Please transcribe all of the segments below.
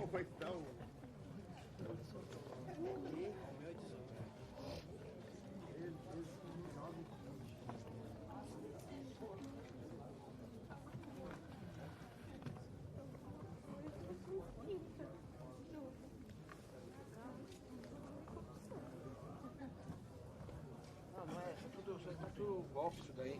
É tudo golfe isso daí.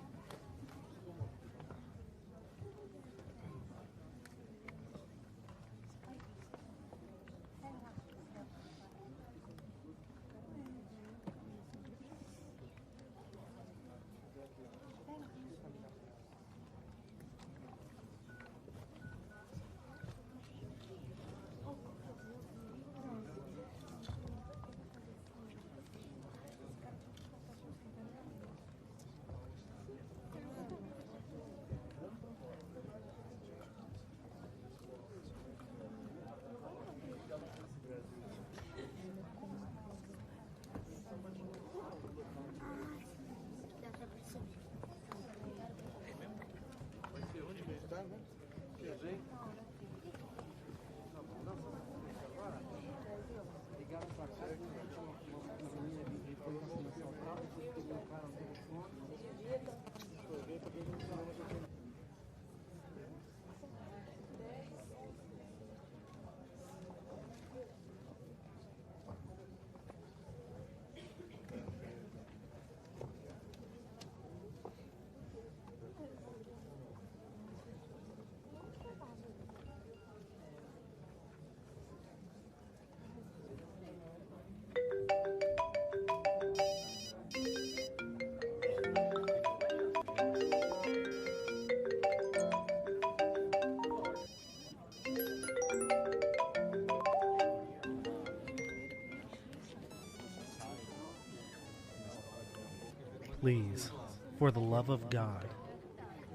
Please, for the love of God,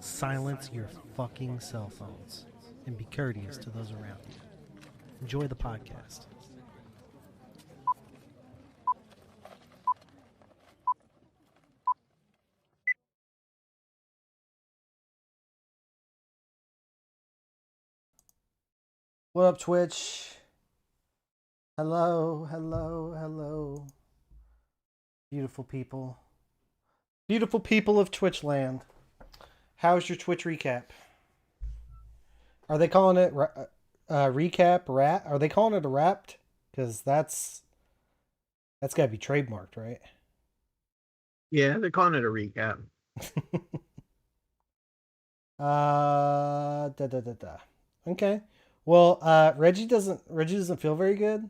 silence your fucking cell phones and be courteous to those around you. Enjoy the podcast. What up, Twitch? Hello, hello, hello. Beautiful people. Beautiful people of Twitch land. How's your Twitch recap? Are they calling it recap? Rat? Are they calling it a wrapped? Because that's got to be trademarked, right? Yeah, they're calling it a recap. Okay. Well, Reggie doesn't feel very good,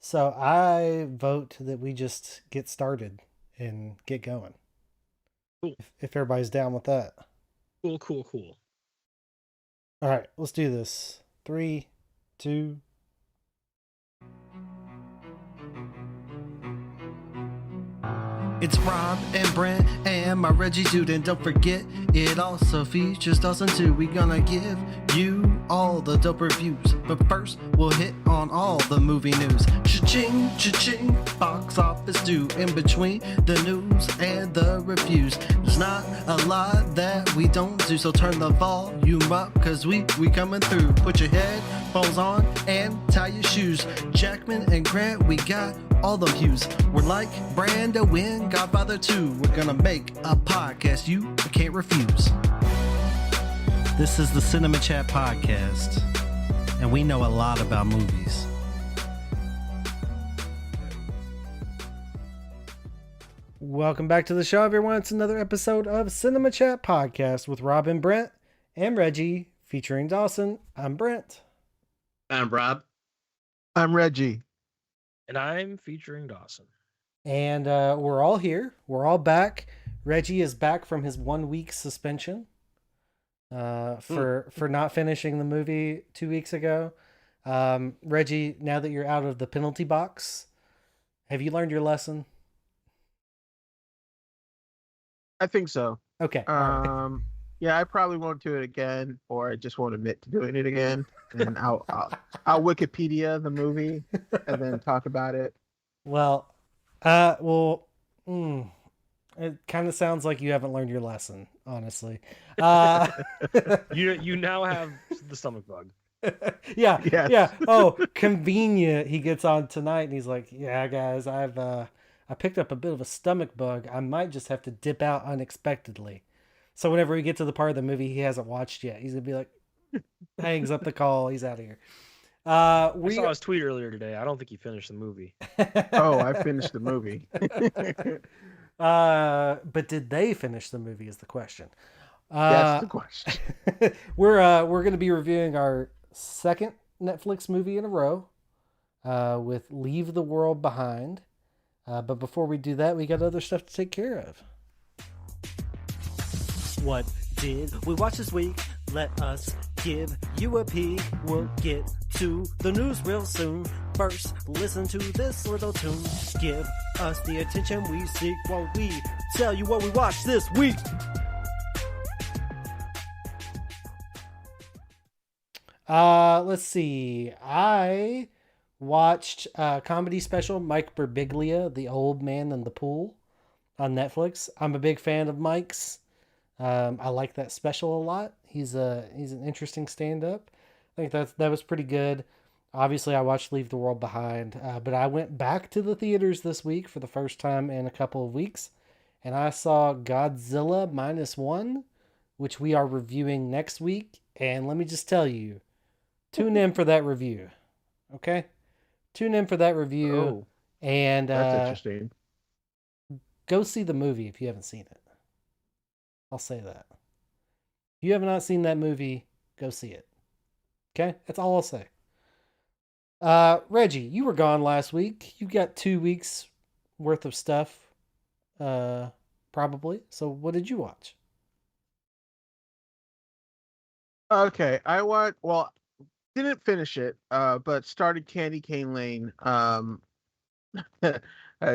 so I vote that we just get started and get going. Cool. If everybody's down with that. Cool. All right, let's do this. 3, 2. It's Rob and Brent and my Reggie dude, and don't forget it also features Dawson too. We gonna give you all the dope reviews, but first we'll hit on all the movie news. Cha-ching, cha-ching, box office due. In between the news and the reviews, there's not a lot that we don't do, so turn the volume up, cause we coming through. Put your headphones on and tie your shoes. Jackman and Grant, we got all the views. We're like Brando in Godfather 2. We're gonna make a podcast you can't refuse. This is the Cinema Chat Podcast, and we know a lot about movies. Welcome back to the show, everyone. It's another episode of Cinema Chat Podcast with Rob and Brent and Reggie, featuring Dawson. I'm Brent. I'm Rob. I'm Reggie. And I'm featuring Dawson. And we're all here. We're all back. Reggie is back from his 1 week suspension for not finishing the movie 2 weeks ago. Reggie, now that you're out of the penalty box, have you learned your lesson? I think so. Okay. Yeah, I probably won't do it again, or I just won't admit to doing it again. And I'll Wikipedia the movie and then talk about it. Well, it kind of sounds like you haven't learned your lesson, honestly. You now have the stomach bug. Yeah, Yes. yeah. Oh, convenient. He gets on tonight and he's like, "Yeah, guys, I picked up a bit of a stomach bug. I might just have to dip out unexpectedly." So whenever we get to the part of the movie he hasn't watched yet, he's gonna be like, hangs up the call. He's out of here. I We saw his tweet earlier today. I don't think he finished the movie. Oh, I finished the movie. But did they finish the movie? Is the question. That's Uh, the question. we're going to be reviewing our second Netflix movie in a row, with Leave the World Behind. But before we do that, we got other stuff to take care of. What did we watch this week? Let us give you a peek. We'll get to the news real soon. First, listen to this little tune. Give us the attention we seek while we tell you what we watched this week. Let's see. I watched a comedy special, Mike Birbiglia, The Old Man in the Pool, on Netflix. I'm a big fan of Mike's. I like that special a lot. He's an interesting stand-up. I think that was pretty good. Obviously, I watched Leave the World Behind, but I went back to the theaters this week for the first time in a couple of weeks, and I saw Godzilla -1, which we are reviewing next week. And let me just tell you, tune in for that review. Okay? Tune in for that review. Oh, And that's interesting. go see the movie if you haven't seen it. I'll say that. If you have not seen that movie, go see it. Okay? That's all I'll say. Reggie, you were gone last week. You got 2 weeks worth of stuff, probably. So what did you watch? Okay, didn't finish it, but started Candy Cane Lane.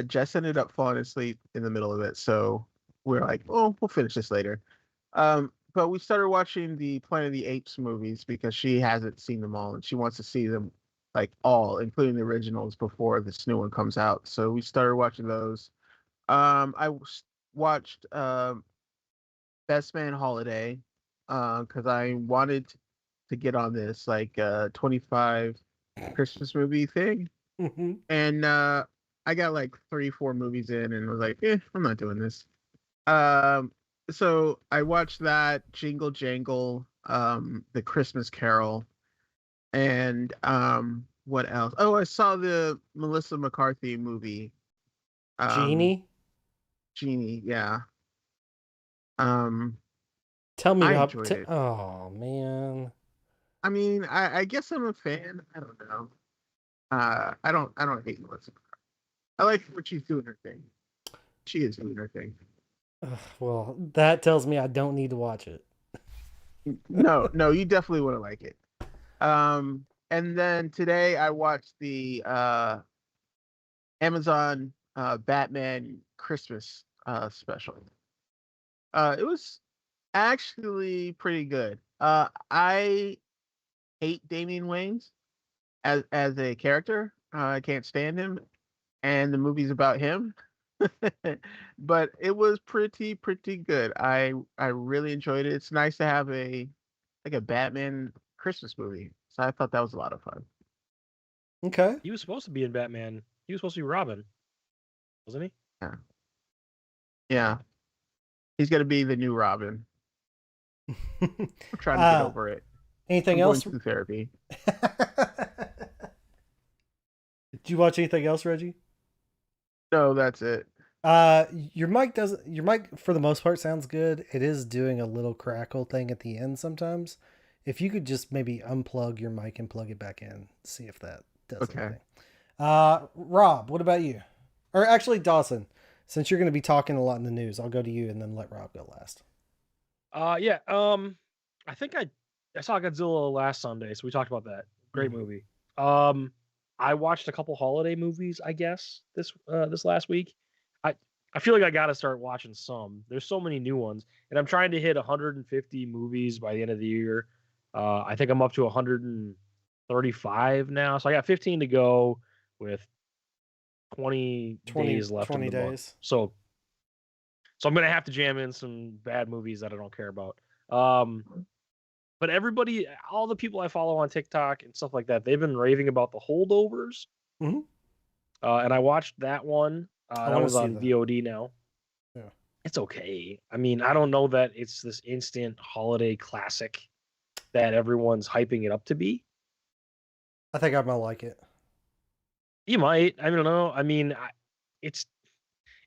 Jess ended up falling asleep in the middle of it, so we're like, oh, we'll finish this later. But we started watching the Planet of the Apes movies because she hasn't seen them all and she wants to see them like all, including the originals, before this new one comes out. So we started watching those. Watched Best Man Holiday because I wanted to get on this like 25 Christmas movie thing. Mm-hmm. And I got like 3-4 movies in and was like, I'm not doing this. So I watched that, Jingle Jangle, The Christmas Carol, and what else? Oh, I saw the Melissa McCarthy movie. Genie? Genie, yeah. Tell me I about enjoyed it. Oh man. I mean, I guess I'm a fan. I don't know. I don't hate Melissa McCarthy. I like when she's doing her thing. She is doing her thing. Well, that tells me I don't need to watch it. No, you definitely would have like it. And then today I watched the Amazon Batman Christmas special. It was actually pretty good. I hate Damian Wayans as a character. I can't stand him, and the movie's about him. But it was pretty good. I really enjoyed it. It's nice to have a Batman Christmas movie. So I thought that was a lot of fun. Okay. He was supposed to be in Batman. He was supposed to be Robin, wasn't he? Yeah. Yeah. He's gonna be the new Robin. I'm trying to get over it. Anything I'm else? going through therapy. Did you watch anything else, Reggie? No, that's it. Your mic for the most part sounds good. It is doing a little crackle thing at the end sometimes. If you could just maybe unplug your mic and plug it back in, see if that does anything. Rob, what about you? Or actually, Dawson, since you're going to be talking a lot in the news, I'll go to you and then let Rob go last. Yeah. I think I saw Godzilla last Sunday, so we talked about that. Great movie. I watched a couple holiday movies, I guess, this last week. I feel like I got to start watching some. There's so many new ones, and I'm trying to hit 150 movies by the end of the year. I think I'm up to 135 now, so I got 15 to go with 20 days left. 20 in the days. month. So I'm gonna have to jam in some bad movies that I don't care about. But everybody, all the people I follow on TikTok and stuff like that, they've been raving about the Holdovers. Mhm. And I watched that one. I That wanna one's see on that. VOD now. Yeah. It's okay. I mean, I don't know that it's this instant holiday classic that everyone's hyping it up to be. I think I might like it. You might. I don't know. I mean, it's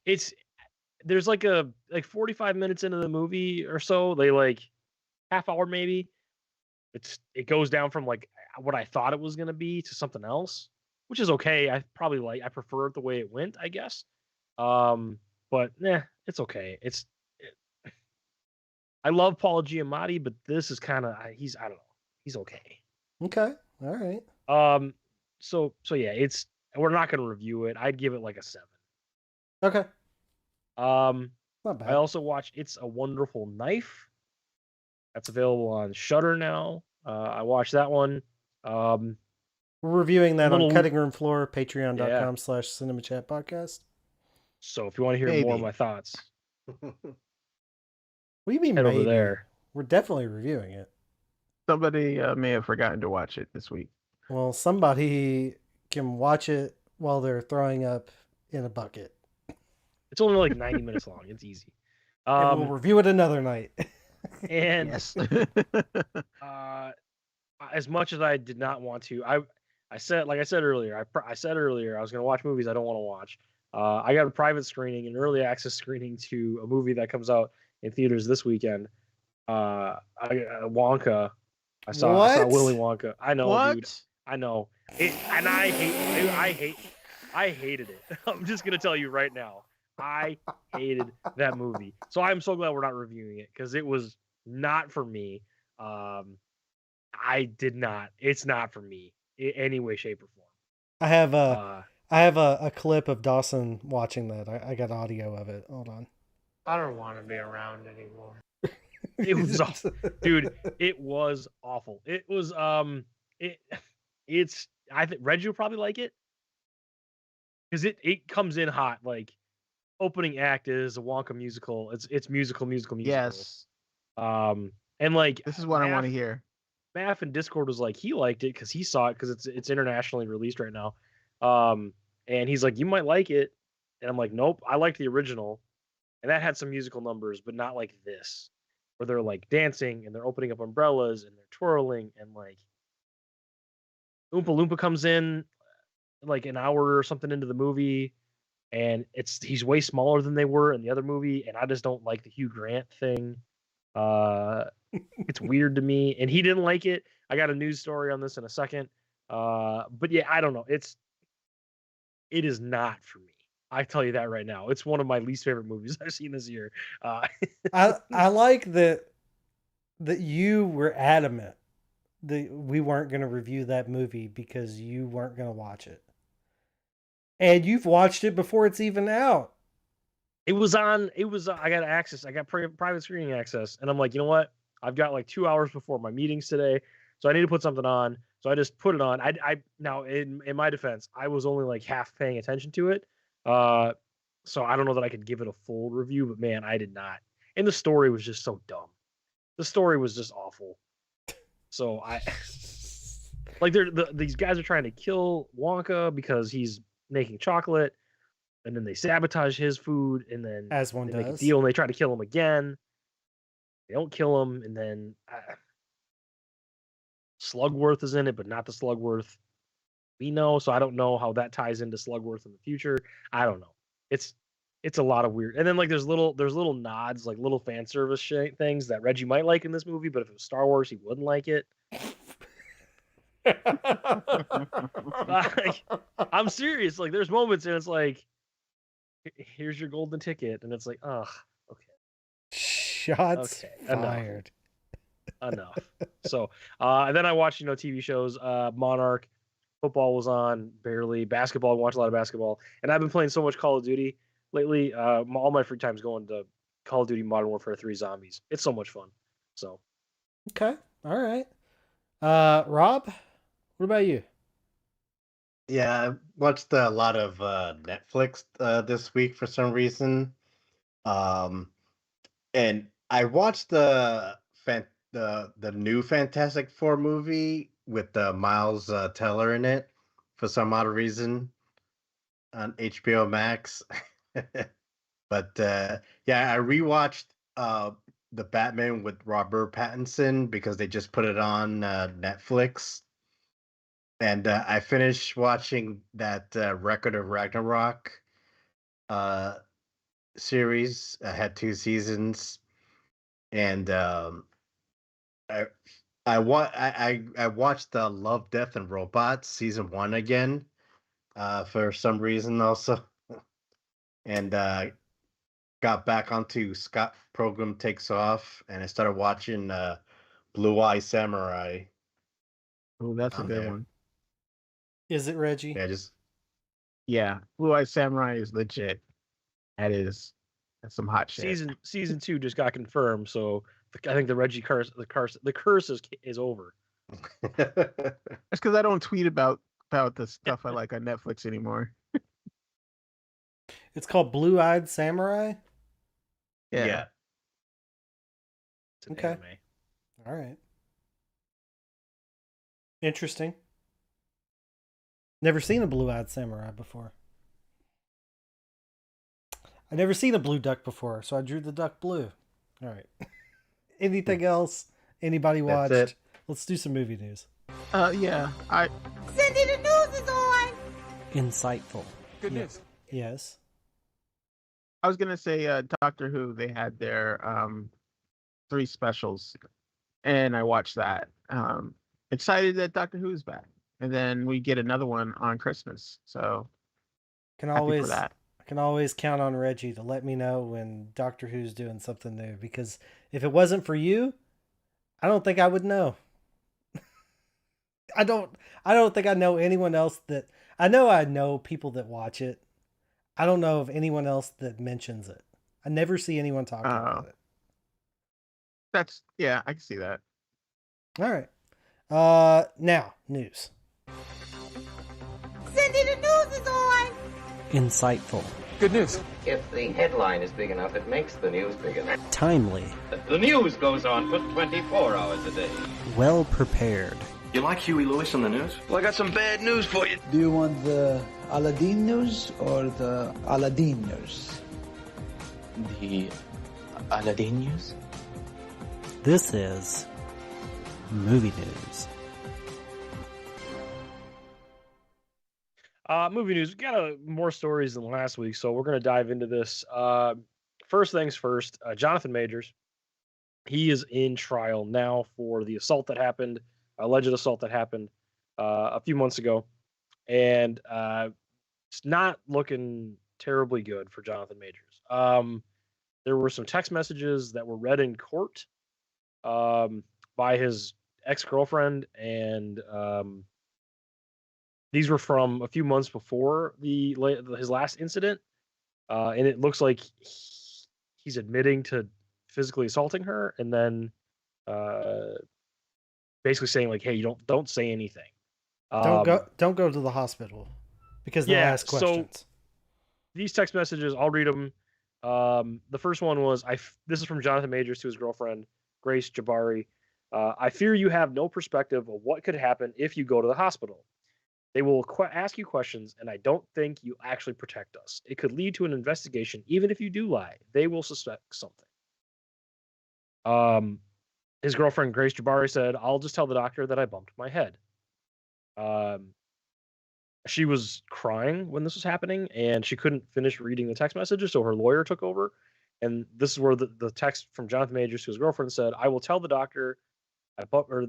it's there's like 45 minutes into the movie or so, they like half hour maybe. It goes down from like what I thought it was gonna be to something else, which is okay. I prefer it the way it went, I guess. But it's okay. I love Paul Giamatti, but this is kind of I don't know. He's okay. Okay. All right. So yeah, we're not gonna review it. I'd give it like a 7. Okay. Um, Not bad. I also watched It's a Wonderful Knife. That's available on Shutter now. I watched that one. We're reviewing that on little- Cutting Room Floor, Yeah. patreon.com/Cinema Chat Podcast. So if you want to hear more of Maybe. my thoughts, What do you mean head maybe? over there. We're definitely reviewing it. Somebody may have forgotten to watch it this week. Well, somebody can watch it while they're throwing up in a bucket. It's only like 90 minutes long. It's easy. And we'll review it another night. And Yes. as much as I did not want to, I said earlier, I said earlier I was going to watch movies I don't want to watch. I got a private screening, an early access screening to a movie that comes out in theaters this weekend. Wonka. I saw Willy Wonka. I know, What? dude. I know. And I hated it. I'm just gonna tell you right now. I hated that movie. So I'm so glad we're not reviewing it because it was not for me. I did not. It's not for me in any way, shape, or form. I have a clip of Dawson watching that. I got audio of it. Hold on. I don't want to be around anymore. It was awful. Dude, it was awful. It was it's I think Reggie will probably like it. Because it comes in hot. Like opening act is a Wonka musical. It's musical. Yes. And like This is what I want to hear. Math in Discord was like he liked it because he saw it because it's internationally released right now. And he's like, you might like it. And I'm like, nope, I liked the original. And that had some musical numbers, but not like this. Where they're like dancing and they're opening up umbrellas and they're twirling and like Oompa Loompa comes in like an hour or something into the movie and he's way smaller than they were in the other movie and I just don't like the Hugh Grant thing. It's weird to me and he didn't like it. I got a news story on this in a second. But yeah, I don't know. It is not for me. I tell you that right now. It's one of my least favorite movies I've seen this year. I like that you were adamant that we weren't going to review that movie because you weren't going to watch it. And you've watched it before it's even out. I got access. I got private screening access. And I'm like, you know what? I've got like 2 hours before my meetings today. So I need to put something on. So I just put it on. Now in my defense, I was only like half paying attention to it. So I don't know that I could give it a full review, but man, I did not. And the story was just so dumb. The story was just awful. So these guys are trying to kill Wonka because he's making chocolate, and then they sabotage his food, and then As one they make a does. deal, and they try to kill him again. They don't kill him, and then Slugworth is in it, but not the Slugworth we know. So I don't know how that ties into Slugworth in the future. I don't know. It's a lot of weird. And then like there's little nods, like little fan service things that Reggie might like in this movie, but if it was Star Wars, he wouldn't like it. Like, I'm serious. Like there's moments and it's like, here's your golden ticket, and it's like, ugh, okay. Shots fired. Enough. So and then I watched TV shows. Monarch, football was on barely. Basketball, I watched a lot of basketball, and I've been playing so much Call of Duty lately. All my free time is going to Call of Duty Modern Warfare 3 Zombies. It's so much fun. So Okay. All right. Rob, what about you? Yeah, I watched a lot of Netflix this week for some reason. And I watched the the new Fantastic Four movie with Miles Teller in it for some odd reason on HBO Max. But yeah, I rewatched the Batman with Robert Pattinson because they just put it on Netflix, and I finished watching that Record of Ragnarok uh, series. I had 2 seasons, and I I watched Love, Death, and Robots season 1 again for some reason also, and got back onto Scott Pilgrim Takes Off, and I started watching Blue Eye Samurai Oh, that's a on good there. one. Is it Reggie? Yeah, just Yeah, Blue Eye Samurai is legit. That's some hot shit. Season 2 just got confirmed, so I think the Reggie curse is over. That's because I don't tweet about the stuff I like on Netflix anymore. It's called Blue Eyed Samurai. yeah. It's an Okay. anime. All right. Interesting. Never seen a Blue Eyed Samurai before. I've never seen a blue duck before, so I drew the duck blue. All right. Anything else? Anybody watched? That's it. Let's do some movie news. Yeah, Cindy, the news is on. Insightful. Good news. Yes. I was gonna say Doctor Who. They had their 3 specials, and I watched that. Excited that Doctor Who is back, and then we get another one on Christmas. So Can happy always for that. I can always count on Reggie to let me know when Doctor Who's doing something new, because if it wasn't for you, I don't think I would know. I don't think I know anyone else that I know people that watch it. I don't know of anyone else that mentions it. I never see anyone talking about it. I can see that. All right. Now news. Cindy, the news is on. Insightful. Good news. If the headline is big enough, it makes the news big enough. Timely. The news goes on for 24 hours a day. Well prepared. You like Huey Lewis on the news? Well, I got some bad news for you. Do you want the Aladdin news or the Aladdin news? The Aladdin news? This is movie news. Movie news. We got more stories than last week, so we're going to dive into this. First things first, Jonathan Majors. He is in trial now for the assault that happened, alleged assault that happened a few months ago. And it's not looking terribly good for Jonathan Majors. There were some text messages that were read in court by his ex-girlfriend, and these were from a few months before his last incident, and it looks like he's admitting to physically assaulting her, and then basically saying like, "Hey, you don't say anything. Don't go to the hospital because they'll ask questions." So these text messages, I'll read them. The first one was, this is from Jonathan Majors to his girlfriend Grace Jabari. I fear you have no perspective of what could happen if you go to the hospital. They will ask you questions, and I don't think you actually protect us. It could lead to an investigation. Even if you do lie, they will suspect something. His girlfriend, Grace Jabari, said, I'll just tell the doctor that I bumped my head. She was crying when this was happening, and she couldn't finish reading the text messages, so her lawyer took over. And this is where the text from Jonathan Majors to his girlfriend said, I will tell the doctor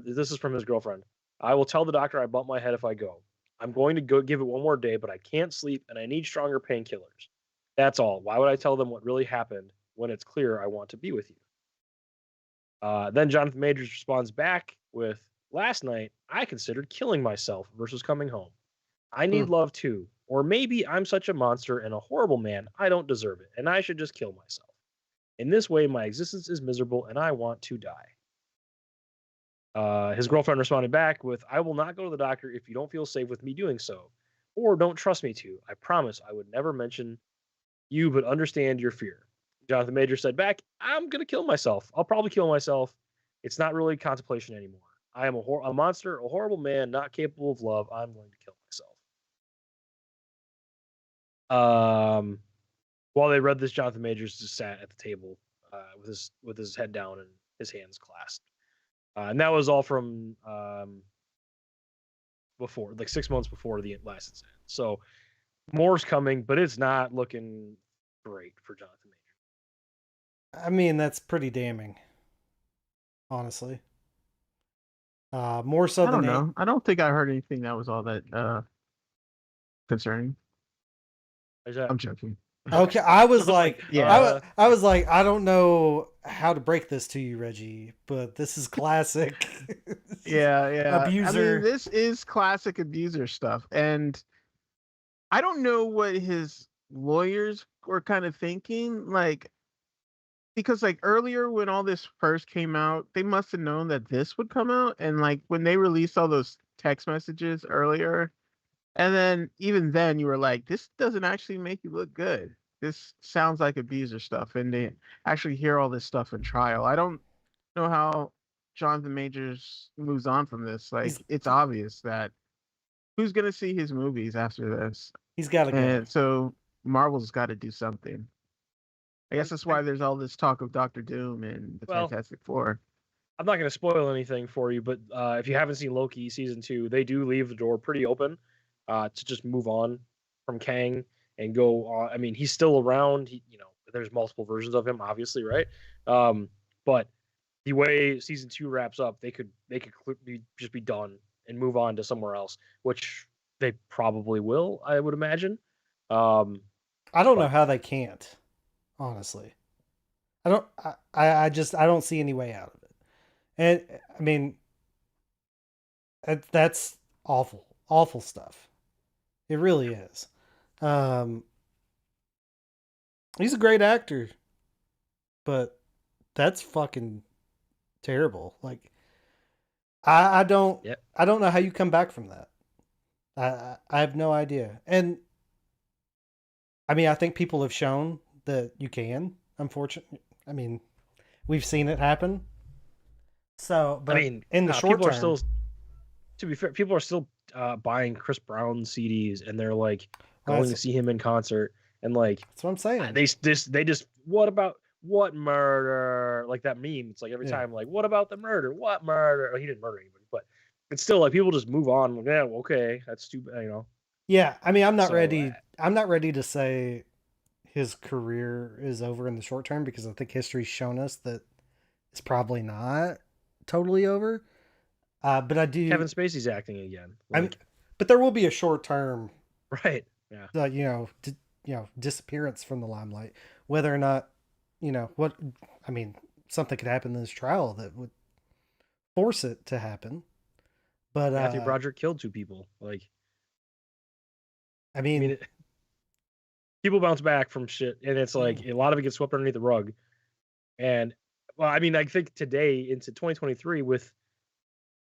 this is from his girlfriend. I will tell the doctor I bumped my head if I go. I'm going to go give it one more day, but I can't sleep and I need stronger painkillers. That's all. Why would I tell them what really happened when it's clear I want to be with you? Then Jonathan Majors responds back with, last night, I considered killing myself versus coming home. I need love too. Or maybe I'm such a monster and a horrible man, I don't deserve it, and I should just kill myself. In this way, my existence is miserable and I want to die. His girlfriend responded back with, I will not go to the doctor if you don't feel safe with me doing so, or don't trust me to. I promise I would never mention you, but understand your fear. Jonathan Majors said back, I'm going to kill myself. I'll probably kill myself. It's not really contemplation anymore. I am a monster, a horrible man, not capable of love. I'm going to kill myself. While they read this, Jonathan Majors just sat at the table with his head down and his hands clasped. And that was all from before, like 6 months before the last incident. So more's coming, but it's not looking great for Jonathan Majors. I mean, that's pretty damning, honestly. More so I don't than know. I don't think I heard anything that was all that concerning. I'm joking. Okay, I was like, yeah. I was like, I don't know how to break this to you, Reggie, but this is classic. Yeah. Abuser. I mean, this is classic abuser stuff, and I don't know what his lawyers were kind of thinking, like, because like earlier when all this first came out, they must have known that this would come out, and like when they released all those text messages earlier. And then even then you were like, this doesn't actually make you look good. This sounds like abuser stuff. And they actually hear all this stuff in trial. I don't know how Jonathan Majors moves on from this. Like, it's obvious that who's going to see his movies after this? He's got to go. And so Marvel's got to do something. I guess that's why there's all this talk of Doctor Doom and the Fantastic Four. I'm not going to spoil anything for you, but if you haven't seen Loki season 2, they do leave the door pretty open to just move on from Kang and go on. I mean, he's still around. There's multiple versions of him, obviously, right? But the way season 2 wraps up, they could just be done and move on to somewhere else, which they probably will, I would imagine. I don't know how they can't, honestly. I don't see any way out of it. And I mean, that's awful stuff. It really is. He's a great actor, but that's fucking terrible. Like, I don't know how you come back from that. I have no idea. And I mean, I think people have shown that you can, unfortunately. I mean, we've seen it happen. So, but I mean, in the short term, still, to be fair, people are still buying Chris Brown CDs, and they're like going to see him in concert, and like that's what I'm saying. They just what murder, like that meme. It's like every time, like, what about the murder? What murder? Well, he didn't murder anybody, but it's still like people just move on. Like, yeah, okay, that's too bad, Yeah, I mean, I'm not ready to say his career is over in the short term, because I think history's shown us that it's probably not totally over. But I do. Kevin Spacey's acting again. But there will be a short term, right? Yeah. Disappearance from the limelight. Whether or not, something could happen in this trial that would force it to happen. But Matthew Broderick killed 2 people. Like, I mean, people bounce back from shit, and it's like a lot of it gets swept underneath the rug. And well, I mean, I think today into 2023, with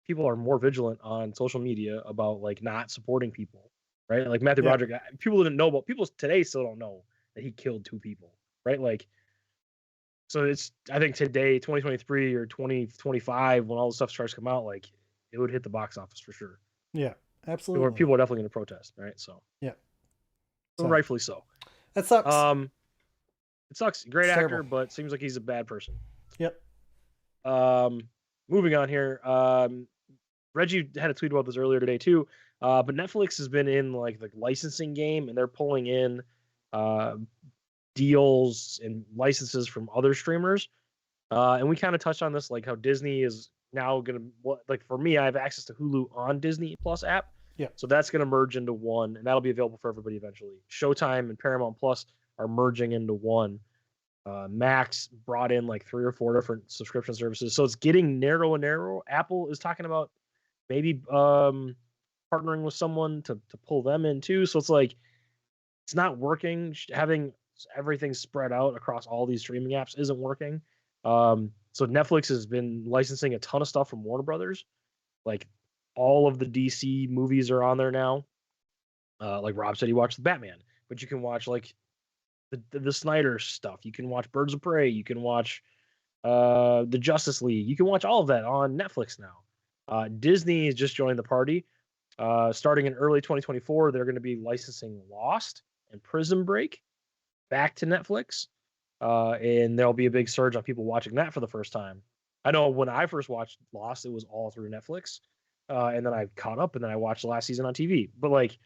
people are more vigilant on social media about like not supporting people, right? Like Matthew Broderick, people didn't know about. People today still don't know that he killed 2 people, right? Like, so it's, I think today, 2023 or 2025, when all the stuff starts to come out, like it would hit the box office for sure. Yeah, absolutely. People are definitely going to protest, right? So yeah, rightfully so. That sucks. It sucks. Great actor, terrible. but seems like he's a bad person. Yep. Moving on here. Reggie had a tweet about this earlier today too. But Netflix has been in like the licensing game, and they're pulling in deals and licenses from other streamers. And we kind of touched on this, like how Disney is now gonna, like for me, I have access to Hulu on Disney Plus app. Yeah. So that's gonna merge into one, and that'll be available for everybody eventually. Showtime and Paramount Plus are merging into one. Max brought in like 3 or 4 different subscription services, so it's getting narrow and narrow. Apple is talking about maybe partnering with someone to pull them in too. So it's like it's not working. Having everything spread out across all these streaming apps isn't working. So Netflix has been licensing a ton of stuff from Warner Brothers. Like all of the DC movies are on there now. Like Rob said, he watched the Batman, but you can watch like the Snyder stuff. You can watch Birds of Prey. You can watch the Justice League. You can watch all of that on Netflix now. Disney has just joined the party. Starting in early 2024, they're going to be licensing Lost and Prison Break back to Netflix. And there'll be a big surge on people watching that for the first time. I know when I first watched Lost, it was all through Netflix. And then I caught up and then I watched the last season on TV. But like,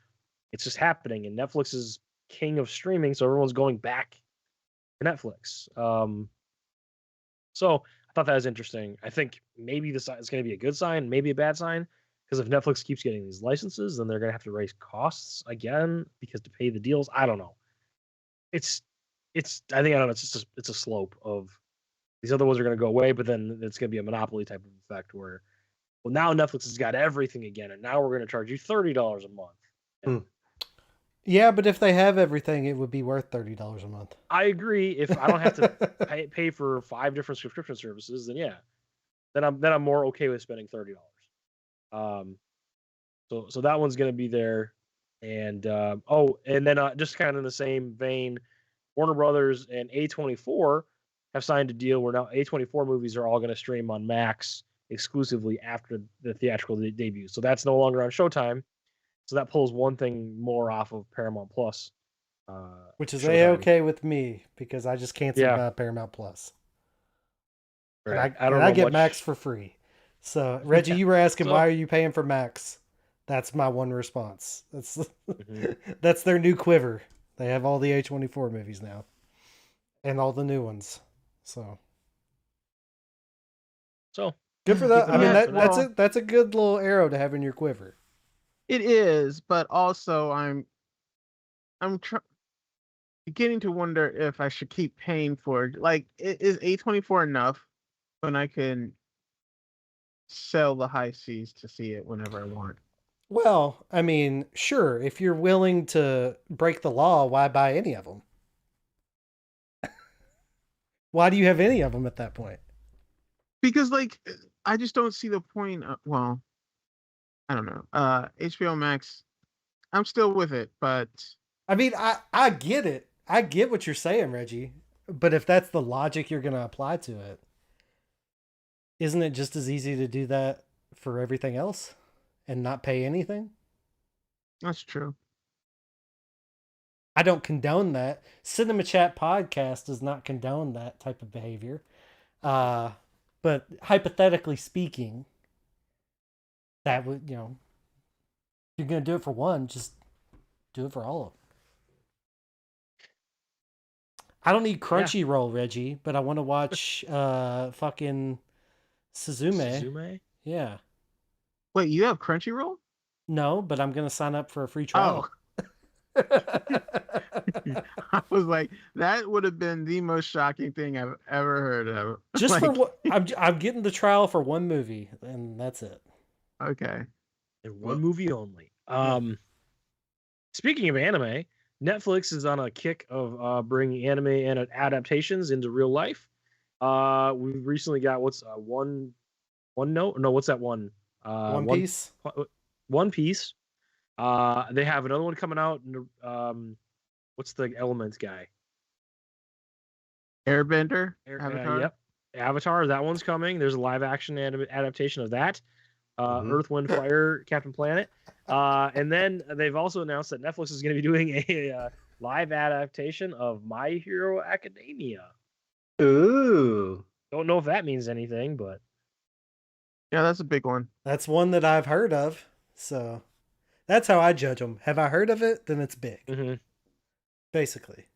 it's just happening, and Netflix is king of streaming, so everyone's going back to Netflix. So I thought that was interesting. I think maybe this is going to be a good sign, maybe a bad sign, because if Netflix keeps getting these licenses, then they're going to have to raise costs again because to pay the deals. I don't know. I don't know. It's a slope of these other ones are going to go away, but then it's going to be a monopoly type of effect where, well, now Netflix has got everything again, and now we're going to charge you $30 a month. Yeah, but if they have everything, it would be worth $30 a month. I agree. If I don't have to pay for 5 different subscription services, then yeah, then I'm more okay with spending $30. So that one's going to be there, and and then just kind of in the same vein, Warner Brothers and A24 have signed a deal where now A24 movies are all going to stream on Max exclusively after the theatrical debut. So that's no longer on Showtime. So that pulls one thing more off of Paramount Plus. Which is A-okay with me because I just canceled Paramount Plus. Right. And I get Max for free. So, Reggie, you were asking why are you paying for Max? That's my one response. That's their new quiver. They have all the A24 movies now. And all the new ones. So good for that. I mean, that's a good little arrow to have in your quiver. It is, but also I'm beginning to wonder if I should keep paying for it. Like, is A24 enough when I can sell the high seas to see it whenever I want? Well, I mean, sure. If you're willing to break the law, why buy any of them? Why do you have any of them at that point? Because, like, I just don't see the point. Well, I don't know. HBO Max, I'm still with it, but I mean, I get it. I get what you're saying, Reggie. But if that's the logic you're going to apply to it, isn't it just as easy to do that for everything else and not pay anything? That's true. I don't condone that. Cinema Chat Podcast does not condone that type of behavior. But hypothetically speaking, that would, if you're going to do it for one, just do it for all of them. I don't need Crunchyroll, Reggie, but I want to watch fucking Suzume. Yeah. Wait, you have Crunchyroll? No, but I'm going to sign up for a free trial. Oh. I was like, that would have been the most shocking thing I've ever heard of. Just for what I'm getting the trial for one movie, and that's it. Okay. And one movie only. Speaking of anime, Netflix is on a kick of bringing anime and adaptations into real life. We've recently got One Note? No, what's that one? One Piece. One Piece. They have another one coming out. What's the Elements guy? Airbender? Avatar? Yep. Avatar. That one's coming. There's a live action adaptation of that. Earth, Wind, Fire, Captain Planet. And then they've also announced that Netflix is going to be doing a live adaptation of My Hero Academia. Ooh. Don't know if that means anything, but yeah, that's a big one. That's one that I've heard of. So that's how I judge them. Have I heard of it? Then it's big. Mm-hmm. Basically.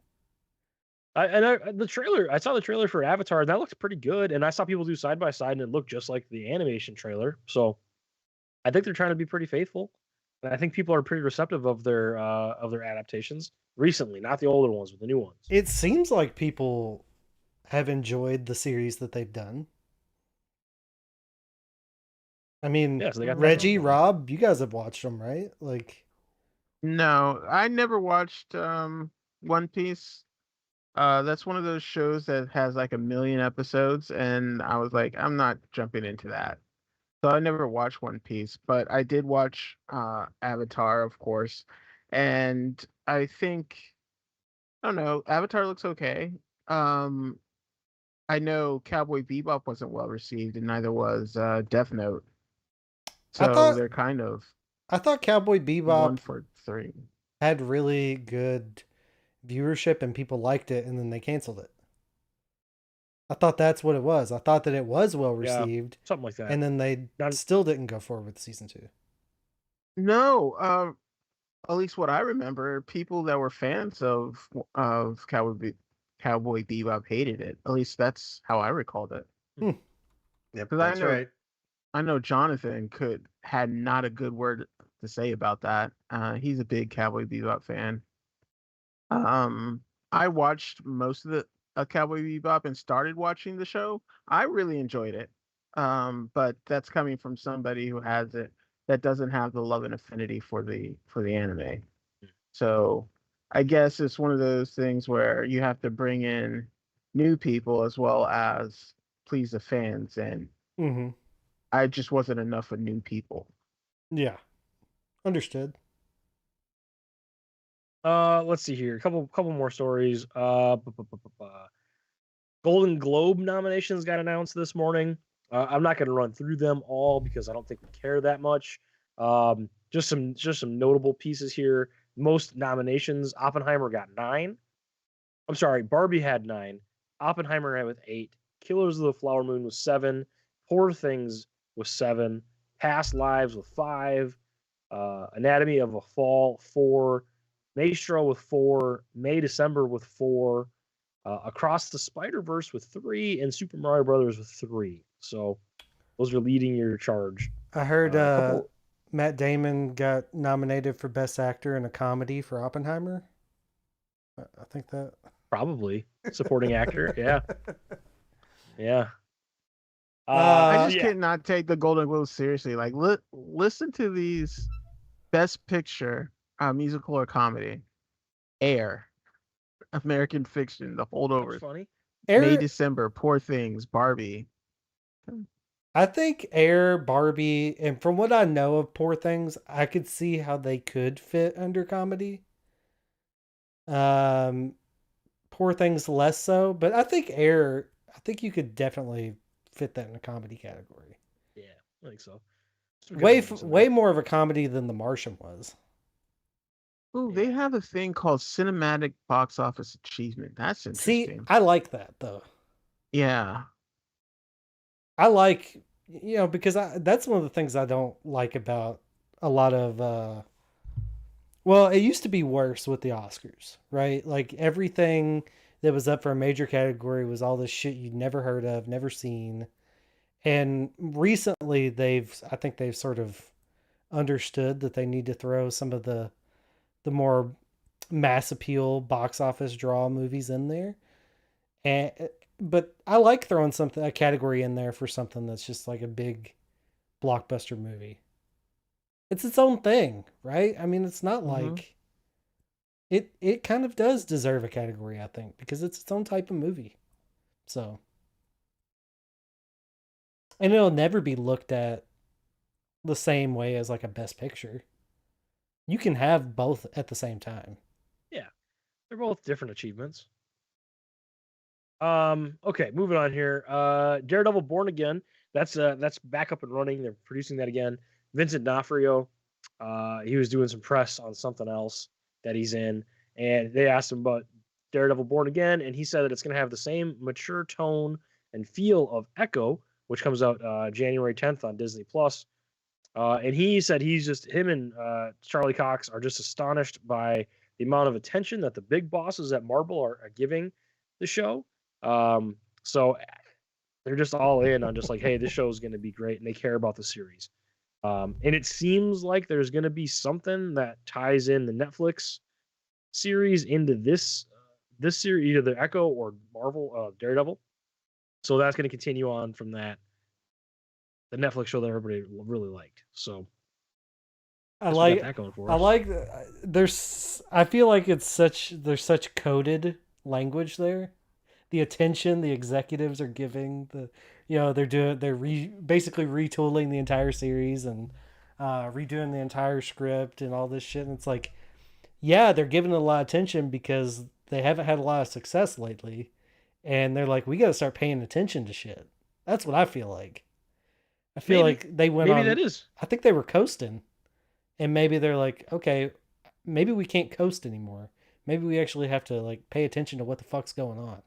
The trailer, I saw the trailer for Avatar, and that looked pretty good. And I saw people do side by side, and it looked just like the animation trailer. So I think they're trying to be pretty faithful. And I think people are pretty receptive of their adaptations recently, not the older ones, but the new ones. It seems like people have enjoyed the series that they've done. I mean, yeah, so Reggie, Rob, you guys have watched them, right? Like, no, I never watched One Piece. That's one of those shows that has like 1 million episodes, and I was like, I'm not jumping into that. So I never watched One Piece, but I did watch Avatar, of course, and I think, I don't know, Avatar looks okay. I know Cowboy Bebop wasn't well received, and neither was Death Note. I So thought they're kind of I thought Cowboy one Bebop for three. had really good viewership and people liked it, and then they canceled it. I thought that's what it was. I thought that it was well received, something like that. and then they still didn't go forward with season 2. No, at least what I remember, people that were fans of Cowboy Bebop hated it. At least that's how I recalled it. Yep, 'Cause that's right. I know Jonathan had not a good word to say about that. He's a big Cowboy Bebop fan. I watched most of the Cowboy Bebop and started watching the show. I really enjoyed it. But that's coming from somebody who has it that doesn't have the love and affinity for the anime. So I guess it's one of those things where you have to bring in new people as well as please the fans, and I just wasn't enough of new people. Yeah, understood. Let's see here. A couple more stories. Golden Globe nominations got announced this morning. I'm not going to run through them all because I don't think we care that much. Just some notable pieces here. Most nominations: Oppenheimer got 9. I'm sorry, Barbie had 9. Oppenheimer had with 8. Killers of the Flower Moon was 7. Poor Things was 7. Past Lives with 5. Anatomy of a Fall 4. Maestro with 4. May December with 4. Across the Spider-Verse with 3, and Super Mario Brothers with 3. So those are leading your charge. I heard Matt Damon got nominated for Best Actor in a Comedy for Oppenheimer. I think that probably supporting actor. Yeah, yeah. I just cannot take the Golden Globes seriously. Like, listen to these Best Picture, musical or comedy: Air, American Fiction, The Holdovers. That's funny. May December, Poor Things, Barbie. I think Air, Barbie, and from what I know of Poor Things, I could see how they could fit under comedy. Poor Things less so, but I think Air, I think you could definitely fit that in a comedy category. Yeah, I think so. Way more of a comedy than The Martian was. Ooh, they have a thing called Cinematic Box Office Achievement. That's interesting. See, I like that though. Yeah. I like, because that's one of the things I don't like about a lot of, well, it used to be worse with the Oscars, right? Like everything that was up for a major category was all this shit you'd never heard of, never seen. And recently I think they've sort of understood that they need to throw some of the more mass appeal box office draw movies in there. But I like throwing a category in there for something that's just like a big blockbuster movie. It's its own thing, right? I mean, it's not like it kind of does deserve a category, I think, because it's its own type of movie. So, and it'll never be looked at the same way as like a Best Picture. You can have both at the same time. Yeah, they're both different achievements. Okay, moving on here. Daredevil Born Again. That's back up and running. They're producing that again. Vincent D'Onofrio. He was doing some press on something else that he's in, and they asked him about Daredevil Born Again, and he said that it's going to have the same mature tone and feel of Echo, which comes out January 10th on Disney Plus. And he said him and Charlie Cox are just astonished by the amount of attention that the big bosses at Marvel are giving the show. So they're just all in on just like, hey, this show is going to be great, and they care about the series. And it seems like there's going to be something that ties in the Netflix series into this series, either the Echo or Marvel Daredevil. So that's going to continue on from that, the Netflix show that everybody really liked. So I feel like there's such coded language there. The attention the executives are giving they're basically retooling the entire series and redoing the entire script and all this shit. And it's like, yeah, they're giving it a lot of attention because they haven't had a lot of success lately. and they're like, we got to start paying attention to shit. That's what I feel like. I feel like they went on. Maybe that is. I think they were coasting, and maybe they're like, okay, maybe we can't coast anymore. Maybe we actually have to like pay attention to what the fuck's going on.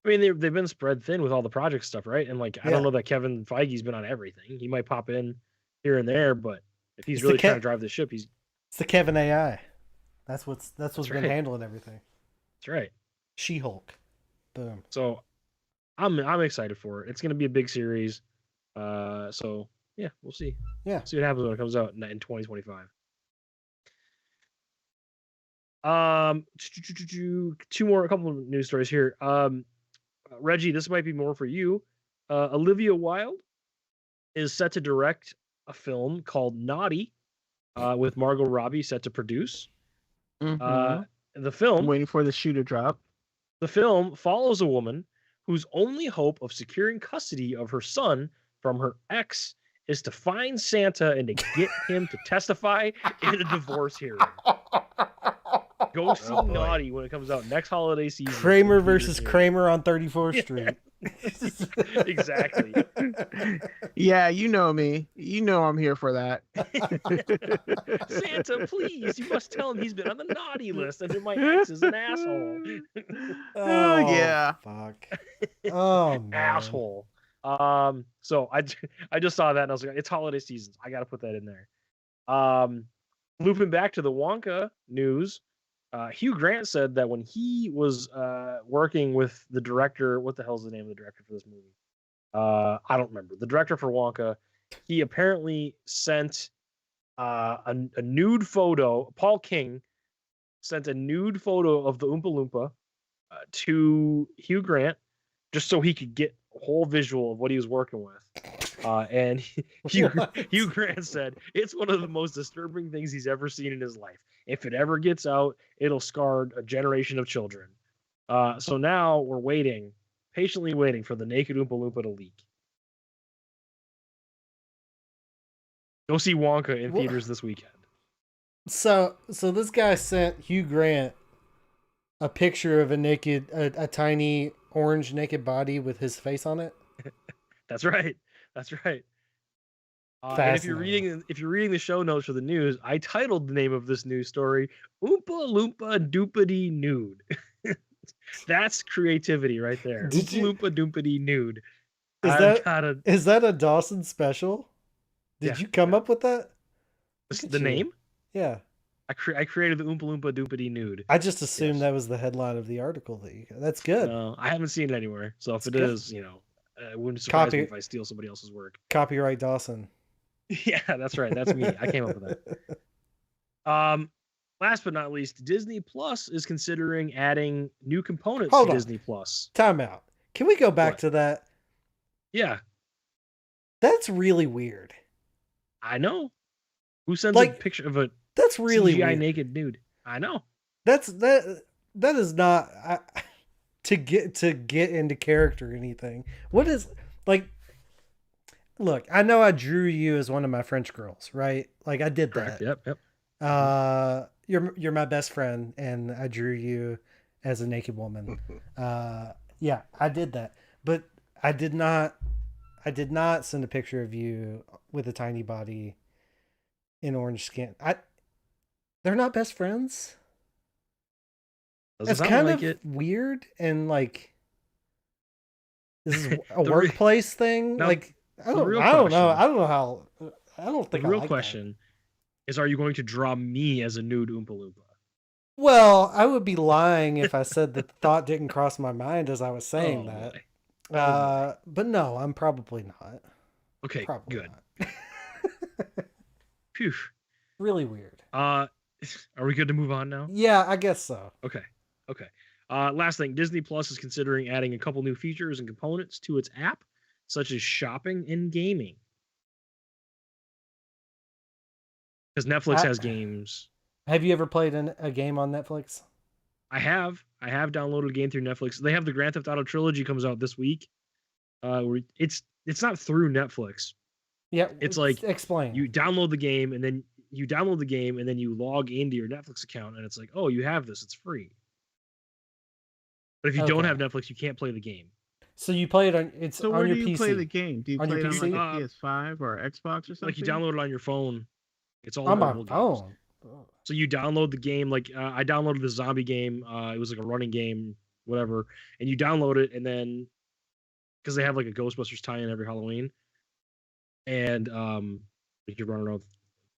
I mean, they've been spread thin with all the project stuff, right? And like, I don't know that Kevin Feige's been on everything. He might pop in here and there, but if he's really trying to drive the ship, it's the Kevin AI. That's what's been handling everything. That's right. She-Hulk. Boom. So I'm excited for it. It's going to be a big series. So yeah, we'll see. Yeah. See what happens when it comes out in 2025. A couple of news stories here. Reggie, this might be more for you. Olivia Wilde is set to direct a film called Naughty, with Margot Robbie set to produce. The film, I'm waiting for the shoe to drop. The film follows a woman whose only hope of securing custody of her son from her ex is to find Santa and to get him to testify in a divorce hearing. Go see Naughty when it comes out next holiday season. Kramer versus Kramer on 34th Street. Exactly. Yeah, you know me. You know I'm here for that. Santa, please, you must tell him he's been on the naughty list and that my ex is an asshole. Oh yeah. Fuck. Oh man. Asshole. So I just saw that and I was like, it's holiday season. I got to put that in there. Looping back to the Wonka news, Hugh Grant said that when he was working with the director, what the hell's the name of the director for this movie? I don't remember. The director for Wonka, he apparently sent a nude photo. Paul King sent a nude photo of the Oompa Loompa to Hugh Grant just so he could get a whole visual of what he was working with. And Hugh Grant said it's one of the most disturbing things he's ever seen in his life. If it ever gets out, it'll scar a generation of children. So now we're patiently waiting for the naked Oompa Loompa to leak. Go see Wonka in theaters this weekend. So this guy sent Hugh Grant a picture of a tiny orange naked body with his face on it. That's right. That's right. And if you're reading the show notes for the news, I titled the name of this news story "Oompa Loompa Doopity Nude." That's creativity right there. Oompa Loompa Doopity Nude. Is that a Dawson special? Did you come up with that? The name? Yeah. I created the Oompa Loompa Doopity Nude. I just assumed that was the headline of the article that you got. That's good. No, I haven't seen it anywhere. So if it is, it wouldn't surprise me if I steal somebody else's work. Copyright Dawson. Yeah, that's right. That's me. I came up with that. Last but not least, Disney Plus is considering adding new components to Disney Plus. Time out. Can we go back to that? Yeah. That's really weird. I know. Who sends a picture of a that's really CGI weird. naked nude? I know. That is not to get into character or anything. What is like? Look, I know I drew you as one of my French girls, right? Like I did Correct. that. Yep. You're my best friend, and I drew you as a naked woman. Yeah, I did that, but I did not send a picture of you with a tiny body in orange skin. They're not best friends. It's kind of weird, and like this is a workplace thing. Now, like I don't know. I don't know how. I don't think the real I like question is: are you going to draw me as a nude Oompa Loompa? Well, I would be lying if I said the thought didn't cross my mind as I was saying that. But no, I'm probably not. Okay, probably good. Not. Phew. Really weird. Are we good to move on now? Yeah, I guess so. Okay. Last thing, Disney Plus is considering adding a couple new features and components to its app, such as shopping and gaming. Because Netflix has games. Have you ever played a game on Netflix? I have downloaded a game through Netflix. They have the Grand Theft Auto trilogy comes out this week. It's not through Netflix. Yeah, it's like explain. You download the game and then you log into your Netflix account and it's like, oh, you have this. It's free. But if you don't have Netflix, you can't play the game. So you play it on So on where your do you PC. play the game? Do you On play your it on PC? like a PS5 or Xbox or something? Like you download it on your phone. It's all on my mobile games. phone. So you download the game. Like I downloaded the zombie game. It was like a running game, whatever. And you download it, and then because they have like a Ghostbusters tie-in every Halloween, and you can run around with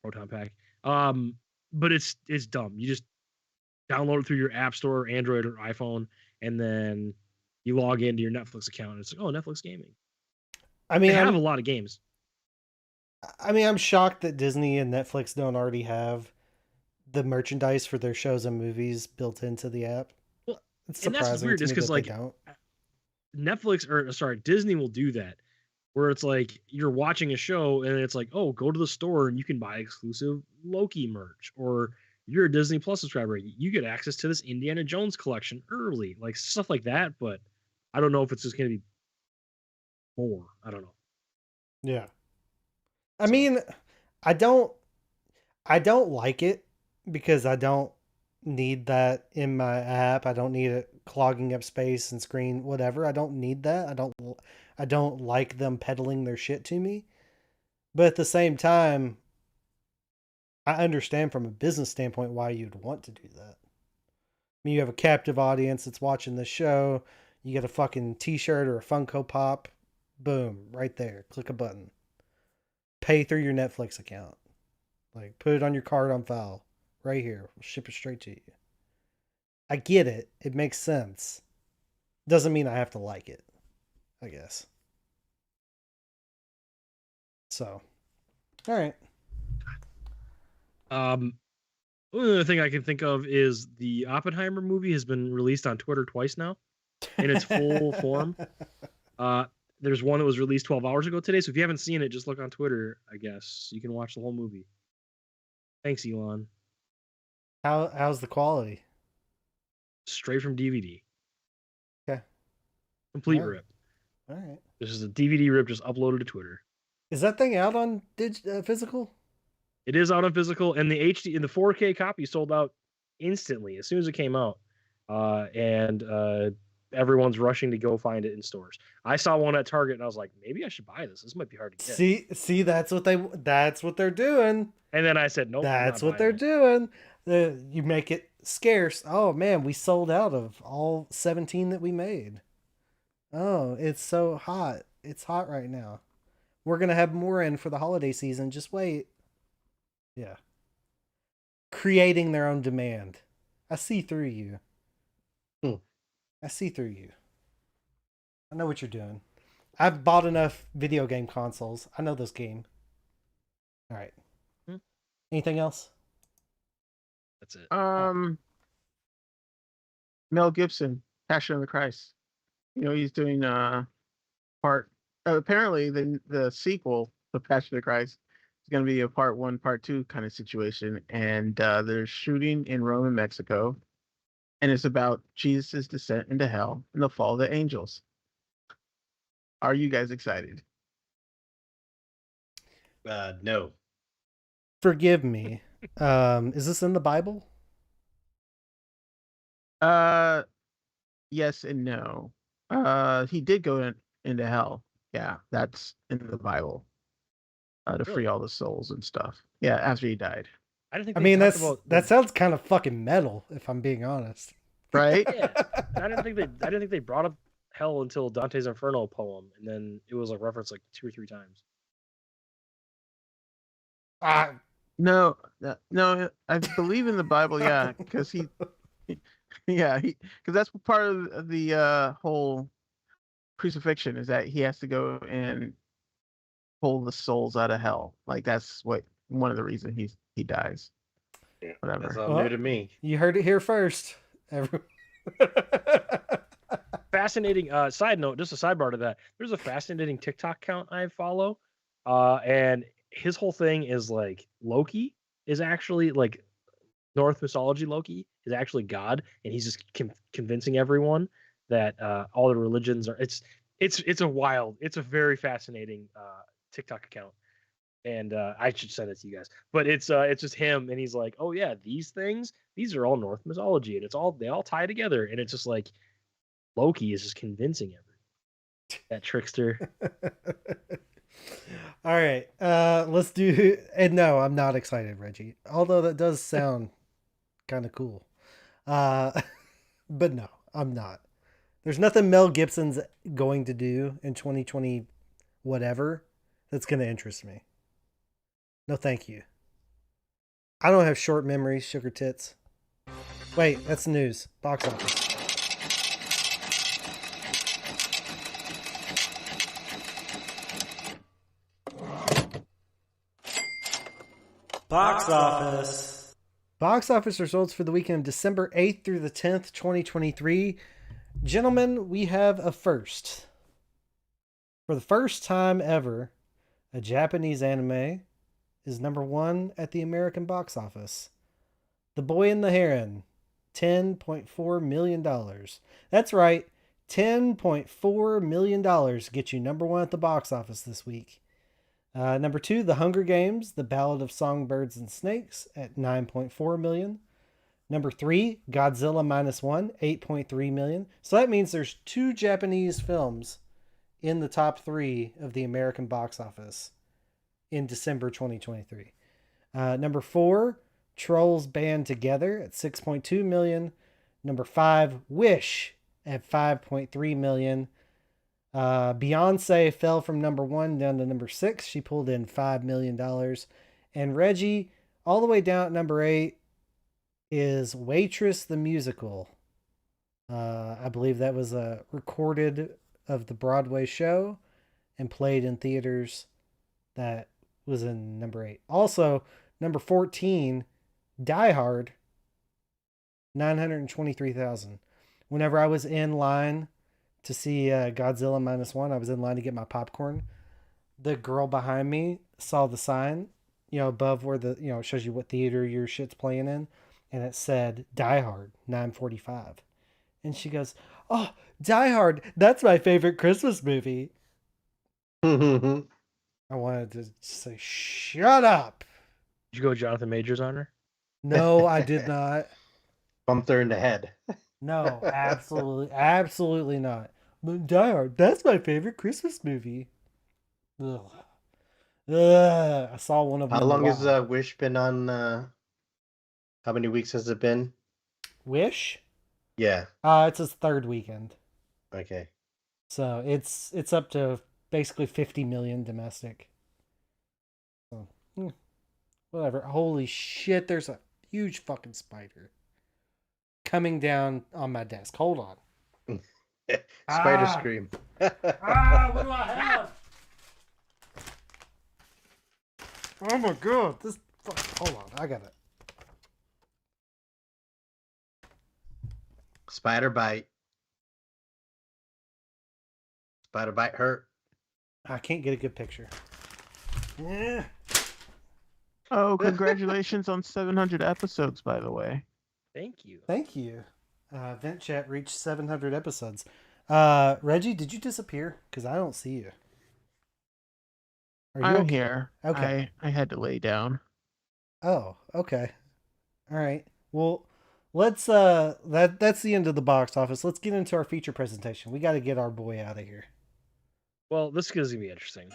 Proton Pack. But it's dumb. You just download it through your App Store, Android or iPhone, and then you log into your Netflix account, and it's like, oh, Netflix Gaming. I mean, they have a lot of games. I mean, I'm shocked that Disney and Netflix don't already have the merchandise for their shows and movies built into the app. Well, it's surprising. And that's weird, just because like Netflix Disney will do that, where it's like you're watching a show and it's like, oh, go to the store and you can buy exclusive Loki merch, or you're a Disney Plus subscriber, you get access to this Indiana Jones collection early, like stuff like that. But I don't know if it's just going to be more. I don't know. Yeah. I mean, I don't like it because I don't need that in my app. I don't need it clogging up space and screen, whatever. I don't need that. I don't like them peddling their shit to me. But at the same time, I understand from a business standpoint why you'd want to do that. I mean, you have a captive audience that's watching the show. You get a fucking t-shirt or a Funko Pop. Boom, right there. Click a button. Pay through your Netflix account. Like, put it on your card on file. Right here. We'll ship it straight to you. I get it. It makes sense. Doesn't mean I have to like it, I guess. So, all right. One other thing I can think of is the Oppenheimer movie has been released on Twitter twice now in its full form. There's one that was released 12 hours ago today. So if you haven't seen it, just look on Twitter, I guess. You can watch the whole movie. Thanks, Elon. How's the quality? Straight from DVD. Okay. Complete All right. rip. All right. This is a DVD rip just uploaded to Twitter. Is that thing out on physical? It is out on physical, and the HD and the 4K copy sold out instantly as soon as it came out. And everyone's rushing to go find it in stores. I saw one at Target, and I was like, maybe I should buy this. This might be hard to get. See, that's what they're doing. And then I said, nope. That's what they're doing. You make it scarce. Oh man, we sold out of all 17 that we made. Oh, it's so hot. It's hot right now. We're gonna have more in for the holiday season. Just wait. Yeah. Creating their own demand. I see through you. I see through you. I know what you're doing. I've bought enough video game consoles. I know this game. All right. Anything else? That's it. Mel Gibson, Passion of the Christ. You know, he's doing apparently the sequel to Passion of the Christ is going to be a part 1, part 2 kind of situation, and they're shooting in Rome and Mexico, and it's about Jesus' descent into hell and the fall of the angels. Are you guys excited? No. Forgive me. Is this in the Bible? Yes and no. He did go into hell. Yeah, that's in the Bible. To free all the souls and stuff. Yeah, after he died. I didn't think. I mean, that sounds kind of fucking metal, if I'm being honest. Right? Yeah. I didn't think they brought up hell until Dante's Inferno poem, and then it was like referenced like 2 or 3 times. No, I believe in the Bible, yeah, because because that's part of the whole crucifixion is that he has to go and pull the souls out of hell. Like that's one of the reasons he dies. Yeah, whatever. That's all new to me. You heard it here first. Fascinating. Side note, just a sidebar to that. There's a fascinating TikTok account I follow, and his whole thing is like Loki is actually like Norse mythology. Loki is actually God, and he's just convincing everyone that all the religions are. It's a very fascinating TikTok account, and I should send it to you guys. But it's just him, and he's like, oh yeah, these are all Norse mythology, and they all tie together, and it's just like Loki is just convincing everyone. That trickster. All right, let's do. And no, I'm not excited, Reggie. Although that does sound kind of cool. But no, I'm not. There's nothing Mel Gibson's going to do in 2020, whatever, that's going to interest me. No, thank you. I don't have short memories, sugar tits. Wait, that's news. Box office. Box office. Box office results for the weekend of December 8th through the 10th, 2023. Gentlemen, we have a first. For the first time ever, a Japanese anime is number one at the American box office. The Boy and the Heron, $10.4 million. That's right, $10.4 million get you number one at the box office this week. Number two, The Hunger Games, The Ballad of Songbirds and Snakes at $9.4 million. Number three, Godzilla -1, $8.3 million. So that means there's two Japanese films in the top three of the American box office in December 2023. Number four, Trolls Band Together at $6.2 million. Number five, Wish at $5.3 million. Beyonce fell from number one down to number six. She pulled in $5 million. And Reggie, all the way down at number 8, is Waitress the Musical. I believe that was recorded of the Broadway show and played in theaters. That was in number 8. Also, number 14, Die Hard, $923,000. Whenever I was in line to see Godzilla -1, I was in line to get my popcorn. The girl behind me saw the sign, above where it shows you what theater your shit's playing in. And it said Die Hard, $945. And she goes, "Oh, Die Hard, that's my favorite Christmas movie." I wanted to say, shut up. Did you go Jonathan Majors on her? No, I did not. Bumped her in the head. No, absolutely not. Die Hard, that's my favorite Christmas movie. Ugh. I saw one of them. How long has Wish been on? How many weeks has it been? Wish? Yeah. It's his third weekend. Okay. So it's up to basically 50 million domestic. So, whatever. Holy shit, there's a huge fucking spider coming down on my desk. Hold on. Spider scream. What do I have? Oh my god. Hold on. I got it. Spider bite. Spider bite hurt. I can't get a good picture. Yeah. Oh, congratulations on 700 episodes, by the way. Thank you. Thank you. Vent Chat reached 700 episodes. Reggie, did you disappear? Because I don't see you. I'm okay? here. Okay. I had to lay down. Oh, okay. All right. Well, let's that's the end of the box office. Let's get into our feature presentation. We got to get our boy out of here. Well, this is gonna be interesting.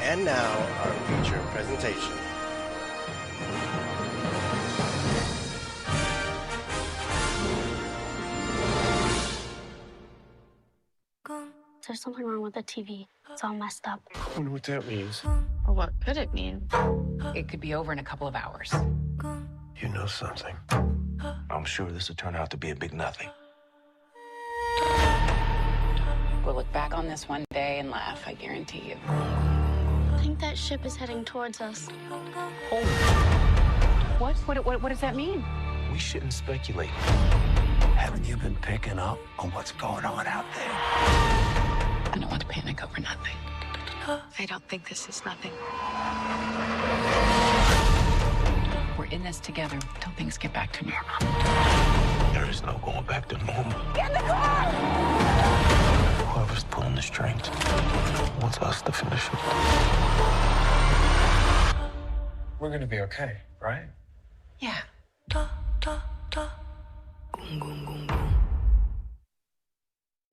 And now our feature presentation. There's something wrong with the TV. It's all messed up. I wonder what that means. Or what could it mean? It could be over in a couple of hours. You know something. I'm sure this will turn out to be a big nothing. We'll look back on this one day and laugh, I guarantee you. I think that ship is heading towards us. What? What does that mean? We shouldn't speculate. Haven't you been picking up on what's going on out there? I don't want to panic over nothing. I don't think this is nothing. We're in this together until things get back to normal. There is no going back to normal. Get in the car! Whoever's pulling the strings wants us to finish it. We're gonna be okay, right? Yeah,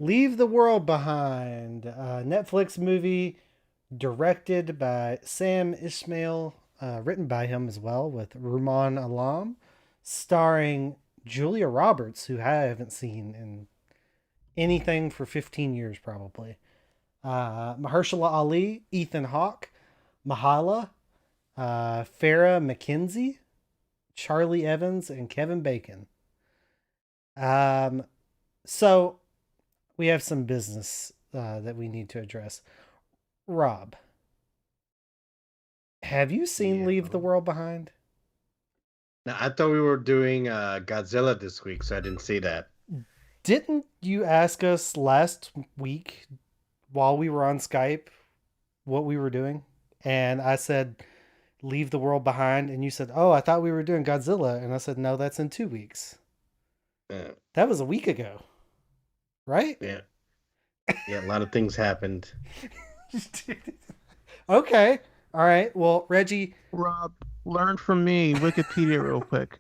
Leave the World Behind, a Netflix movie directed by Sam Ismail, written by him as well, with Ruman Alam, starring Julia Roberts, who I haven't seen in anything for 15 years probably. Mahershala Ali, Ethan Hawke, Mahala, Farrah McKenzie, Charlie Evans, and Kevin Bacon. So we have some business that we need to address. Rob, have you seen Leave the World Behind? Now, I thought we were doing Godzilla this week, so I didn't see that. Didn't you ask us last week while we were on Skype what we were doing? And I said, Leave the World Behind. And you said, oh, I thought we were doing Godzilla. And I said, no, that's in 2 weeks. Yeah. That was a week ago. Right? Yeah. Yeah, a lot of things happened. Okay. All right. Well, Reggie. Rob, learn from me. Wikipedia real quick.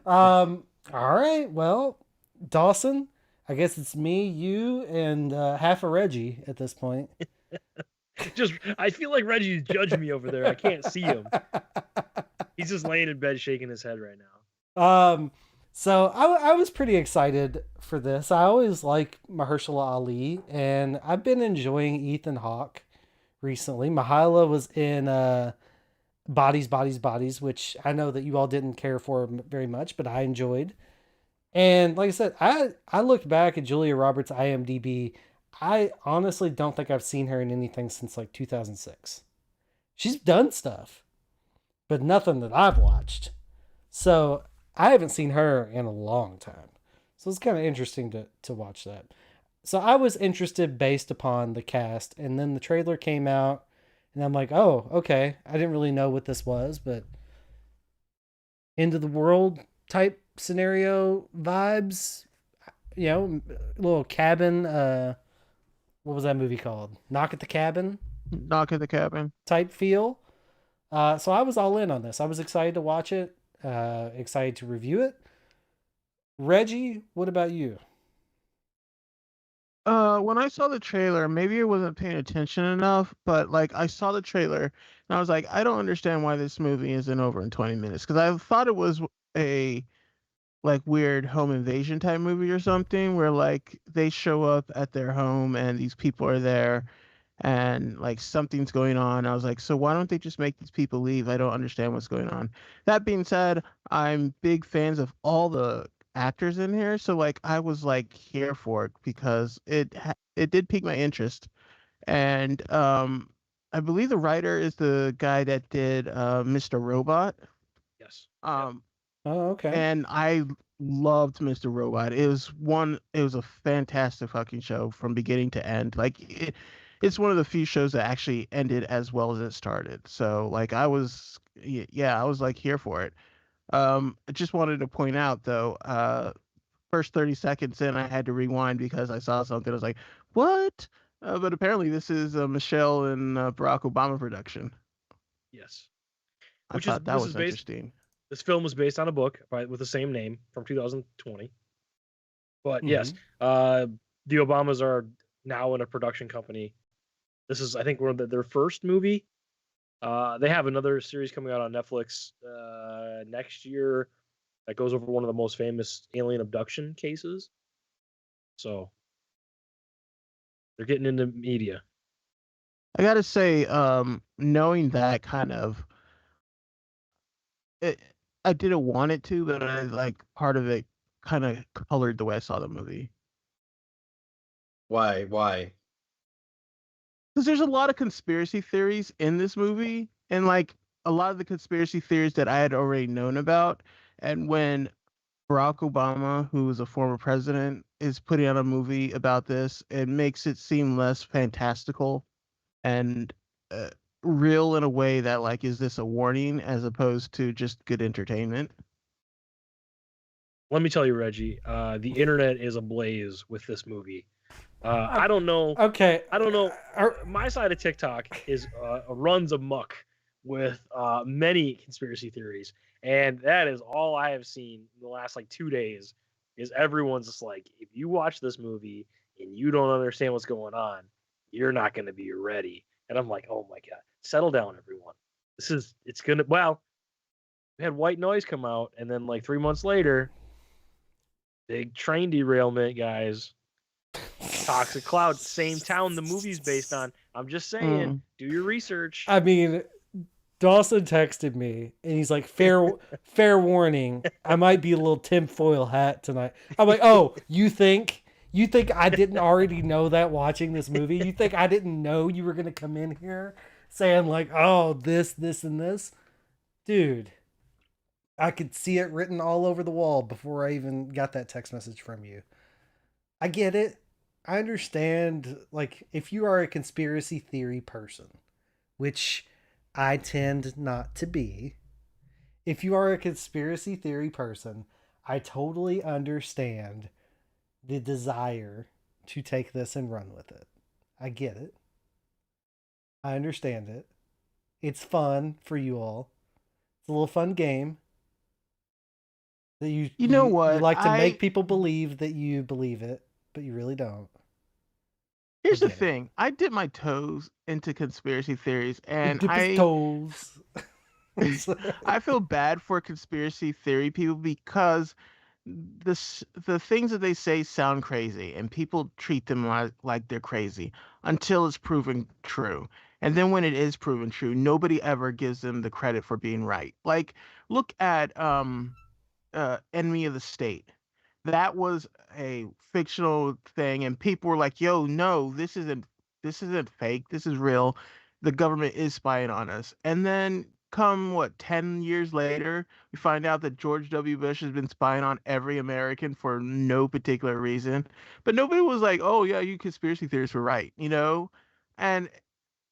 All right. Well, Dawson, I guess it's me, you, and half a Reggie at this point. I feel like Reggie's judging me over there. I can't see him. He's just laying in bed shaking his head right now. So I was pretty excited for this. I always like Mahershala Ali, and I've been enjoying Ethan Hawke recently. Mahala was in Bodies, Bodies, Bodies, which I know that you all didn't care for very much, but I enjoyed. And like I said, I looked back at Julia Roberts' IMDb. I honestly don't think I've seen her in anything since like 2006. She's done stuff, but nothing that I've watched. So I haven't seen her in a long time. So it's kind of interesting to watch that. So I was interested based upon the cast, and then the trailer came out, and I'm like, oh, okay. I didn't really know what this was, but end of the world type scenario vibes, you know, little cabin, what was that movie called? Knock at the Cabin? Knock at the Cabin. Type feel. So I was all in on this. I was excited to watch it, excited to review it. Reggie, what about you? When I saw the trailer, maybe I wasn't paying attention enough, but like I saw the trailer and I was like, I don't understand why this movie isn't over in 20 minutes. Because I thought it was a like weird home invasion type movie or something where like they show up at their home and these people are there and like something's going on. I was like, so why don't they just make these people leave? I don't understand what's going on. That being said, I'm big fans of all the actors in here, so like I was like here for it because it did pique my interest. And I believe the writer is the guy that did Mr. Robot. Yes. Oh, okay. And I loved Mr. Robot. It was a fantastic fucking show from beginning to end. Like it's one of the few shows that actually ended as well as it started. So like I was like here for it. I just wanted to point out though, first 30 seconds in, I had to rewind because I saw something. I was like, what? But apparently this is a Michelle and Barack Obama production. Yes. I thought that was interesting. This film was based on a book with the same name from 2020. But yes, the Obamas are now in a production company. This is, I think, their first movie. They have another series coming out on Netflix next year that goes over one of the most famous alien abduction cases. So they're getting into media. I gotta say, knowing that kind of, I didn't want it to, but I like part of it kind of colored the way I saw the movie. Why? Because there's a lot of conspiracy theories in this movie, and like a lot of the conspiracy theories that I had already known about. And when Barack Obama, who is a former president, is putting out a movie about this, it makes it seem less fantastical and real in a way that like, is this a warning as opposed to just good entertainment? Let me tell you, Reggie, the internet is ablaze with this movie. I don't know. Okay. I don't know. My side of TikTok is runs amok with many conspiracy theories, and that is all I have seen in the last like 2 days is everyone's just like, if you watch this movie and you don't understand what's going on, you're not going to be ready. And I'm like, oh my god, settle down, everyone. We had White Noise come out, and then like 3 months later, big train derailment, guys. Toxic Cloud, same town the movie's based on. I'm just saying, do your research. I mean, Dawson texted me and he's like, fair warning, I might be a little tinfoil hat tonight. I'm like, oh, you think I didn't already know that watching this movie? You think I didn't know you were gonna come in here saying like, oh, this, and this? Dude, I could see it written all over the wall before I even got that text message from you. I get it. I understand, like, if you are a conspiracy theory person, which I tend not to be, if you are a conspiracy theory person, I totally understand the desire to take this and run with it. I get it. I understand it. It's fun for you all. It's a little fun game that you know what? You like to make people believe that you believe it, but you really don't. Here's the thing. I dip my toes into conspiracy theories, and I feel bad for conspiracy theory people because the things that they say sound crazy, and people treat them like they're crazy until it's proven true. And then when it is proven true, nobody ever gives them the credit for being right. Like, look at Enemy of the State. That was a fictional thing, and people were like, yo, no, this isn't fake, this is real, the government is spying on us. And then come 10 years later, we find out that George W. Bush has been spying on every American for no particular reason, but nobody was like, oh yeah, you conspiracy theorists were right, you know? And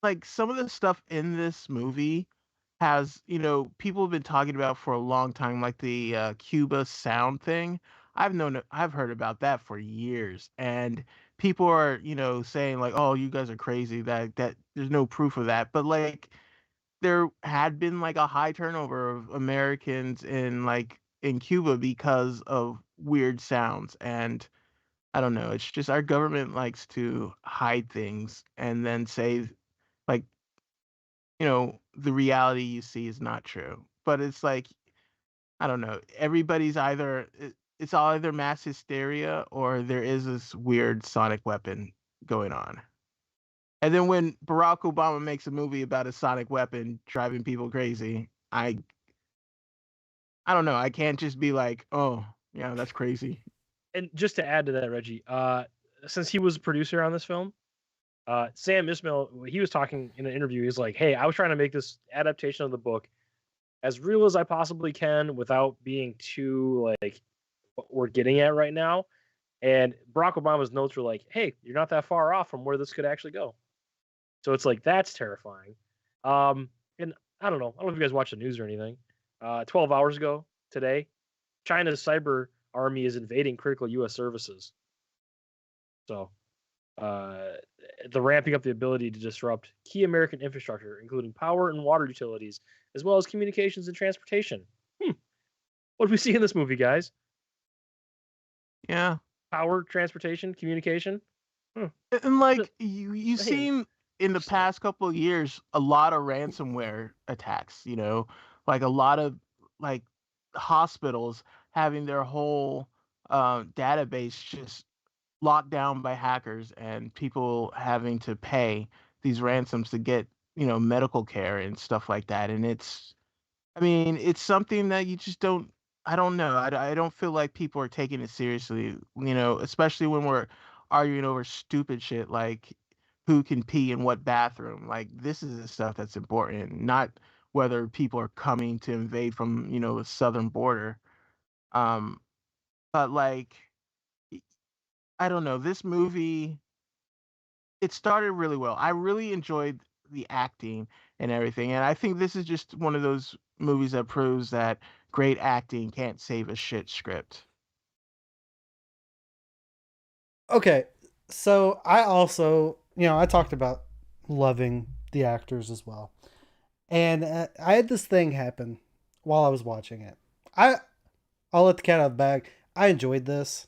like, some of the stuff in this movie has, people have been talking about for a long time, like the Cuba sound thing. I've heard about that for years, and people are, saying like, "Oh, you guys are crazy. That there's no proof of that." But like, there had been like a high turnover of Americans in Cuba because of weird sounds, and I don't know. It's just our government likes to hide things and then say, like, the reality you see is not true. But it's like, I don't know. Everybody's it's either mass hysteria or there is this weird sonic weapon going on. And then when Barack Obama makes a movie about a sonic weapon driving people crazy, I don't know. I can't just be like, oh, yeah, that's crazy. And just to add to that, Reggie, since he was a producer on this film, Sam Esmail, he was talking in an interview. He's like, hey, I was trying to make this adaptation of the book as real as I possibly can without being too like what we're getting at right now. And Barack Obama's notes were like, hey, you're not that far off from where this could actually go. So it's like, that's terrifying. And I don't know if you guys watch the news or anything. 12 hours ago today, China's cyber army is invading critical U.S. services. So the ramping up the ability to disrupt key American infrastructure, including power and water utilities, as well as communications and transportation. What do we see in this movie, guys? Yeah. Power, transportation, communication. And like, you've seen in the past couple of years a lot of ransomware attacks, like a lot of like hospitals having their whole database just locked down by hackers, and people having to pay these ransoms to get, medical care and stuff like that. And it's something that you just don't, I don't know. I don't feel like people are taking it seriously, especially when we're arguing over stupid shit like who can pee in what bathroom. Like, this is the stuff that's important, not whether people are coming to invade from, the southern border. But like, I don't know, this movie, it started really well. I really enjoyed the acting and everything. And I think this is just one of those movies that proves that great acting can't save a shit script. Okay, so I also, I talked about loving the actors as well. And I had this thing happen while I was watching it. I'll let the cat out of the bag. I enjoyed this,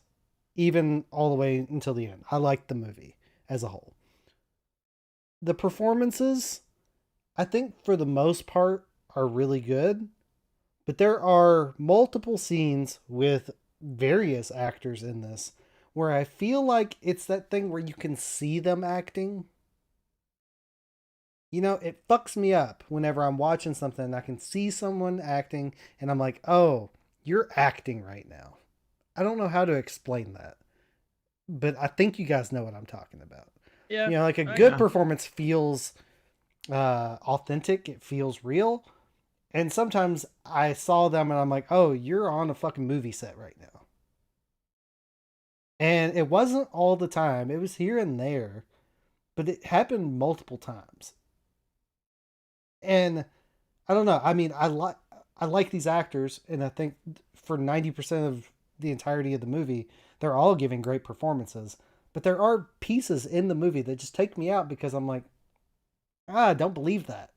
even all the way until the end. I liked the movie as a whole. The performances, I think for the most part, are really good, but there are multiple scenes with various actors in this where I feel like it's that thing where you can see them acting. You know, it fucks me up whenever I'm watching something and I can see someone acting and I'm like, oh, you're acting right now. I don't know how to explain that, but I think you guys know what I'm talking about. Yeah. You know, like a good performance feels authentic. It feels real. And sometimes I saw them and I'm like, oh, you're on a fucking movie set right now. And it wasn't all the time. It was here and there, but it happened multiple times. And I don't know. I mean, I like these actors, and I think for 90% of the entirety of the movie, they're all giving great performances. But there are pieces in the movie that just take me out because I'm like, I don't believe that.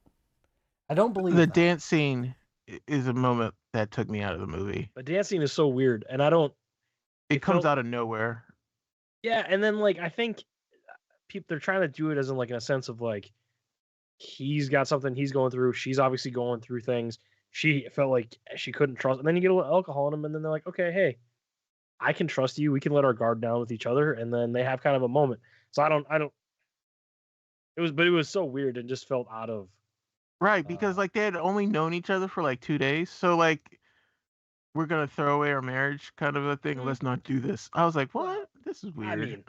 I don't believe the that. dance scene is a moment that took me out of the movie. The dance scene is so weird, and I don't. It comes out of nowhere. Yeah, and then like I think people they're trying to do it as in like in a sense of like he's got something he's going through. She's obviously going through things. She felt like she couldn't trust, and then you get a little alcohol in them, and then they're like, okay, hey, I can trust you. We can let our guard down with each other, and then they have kind of a moment. So I don't. It was so weird and just felt out of. Right, because like they had only known each other for like 2 days, so like we're gonna throw away our marriage, kind of a thing. Let's not do this. I was like, what? This is weird. I mean,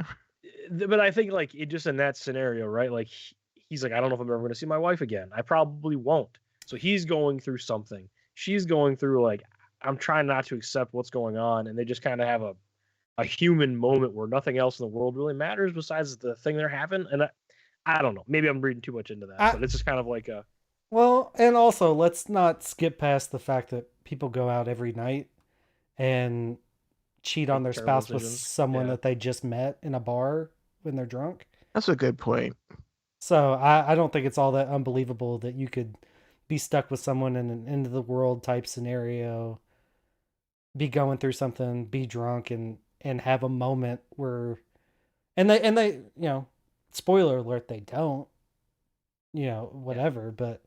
but I think like it just in that scenario, right? Like he's like, I don't know if I'm ever going to see my wife again. I probably won't. So he's going through something. She's going through like I'm trying not to accept what's going on, and they just kind of have a human moment where nothing else in the world really matters besides the thing they're having. And I don't know. Maybe I'm reading too much into that, but it's just kind of like a. Well, and also let's not skip past the fact that people go out every night and cheat on their spouse with someone that they just met in a bar when they're drunk. That's a good point. So I don't think it's all that unbelievable that you could be stuck with someone in an end of the world type scenario, be going through something, be drunk and have a moment where, and they, you know, spoiler alert, they don't, you know, whatever, but,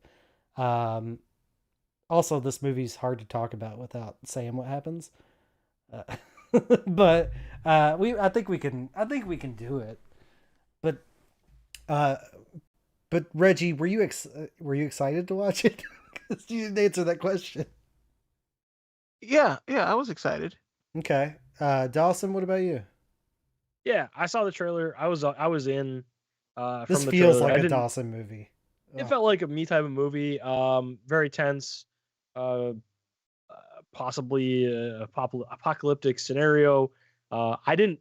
also this movie's hard to talk about without saying what happens. But, I think we can do it. But Reggie, were you excited to watch it? Because you didn't answer that question. Yeah, I was excited. Okay, Dawson, what about you? Yeah, I saw the trailer. I was in. This from the feels trailer. like a Dawson movie. It felt like a me type of movie. Very tense. Possibly apocalyptic scenario. I didn't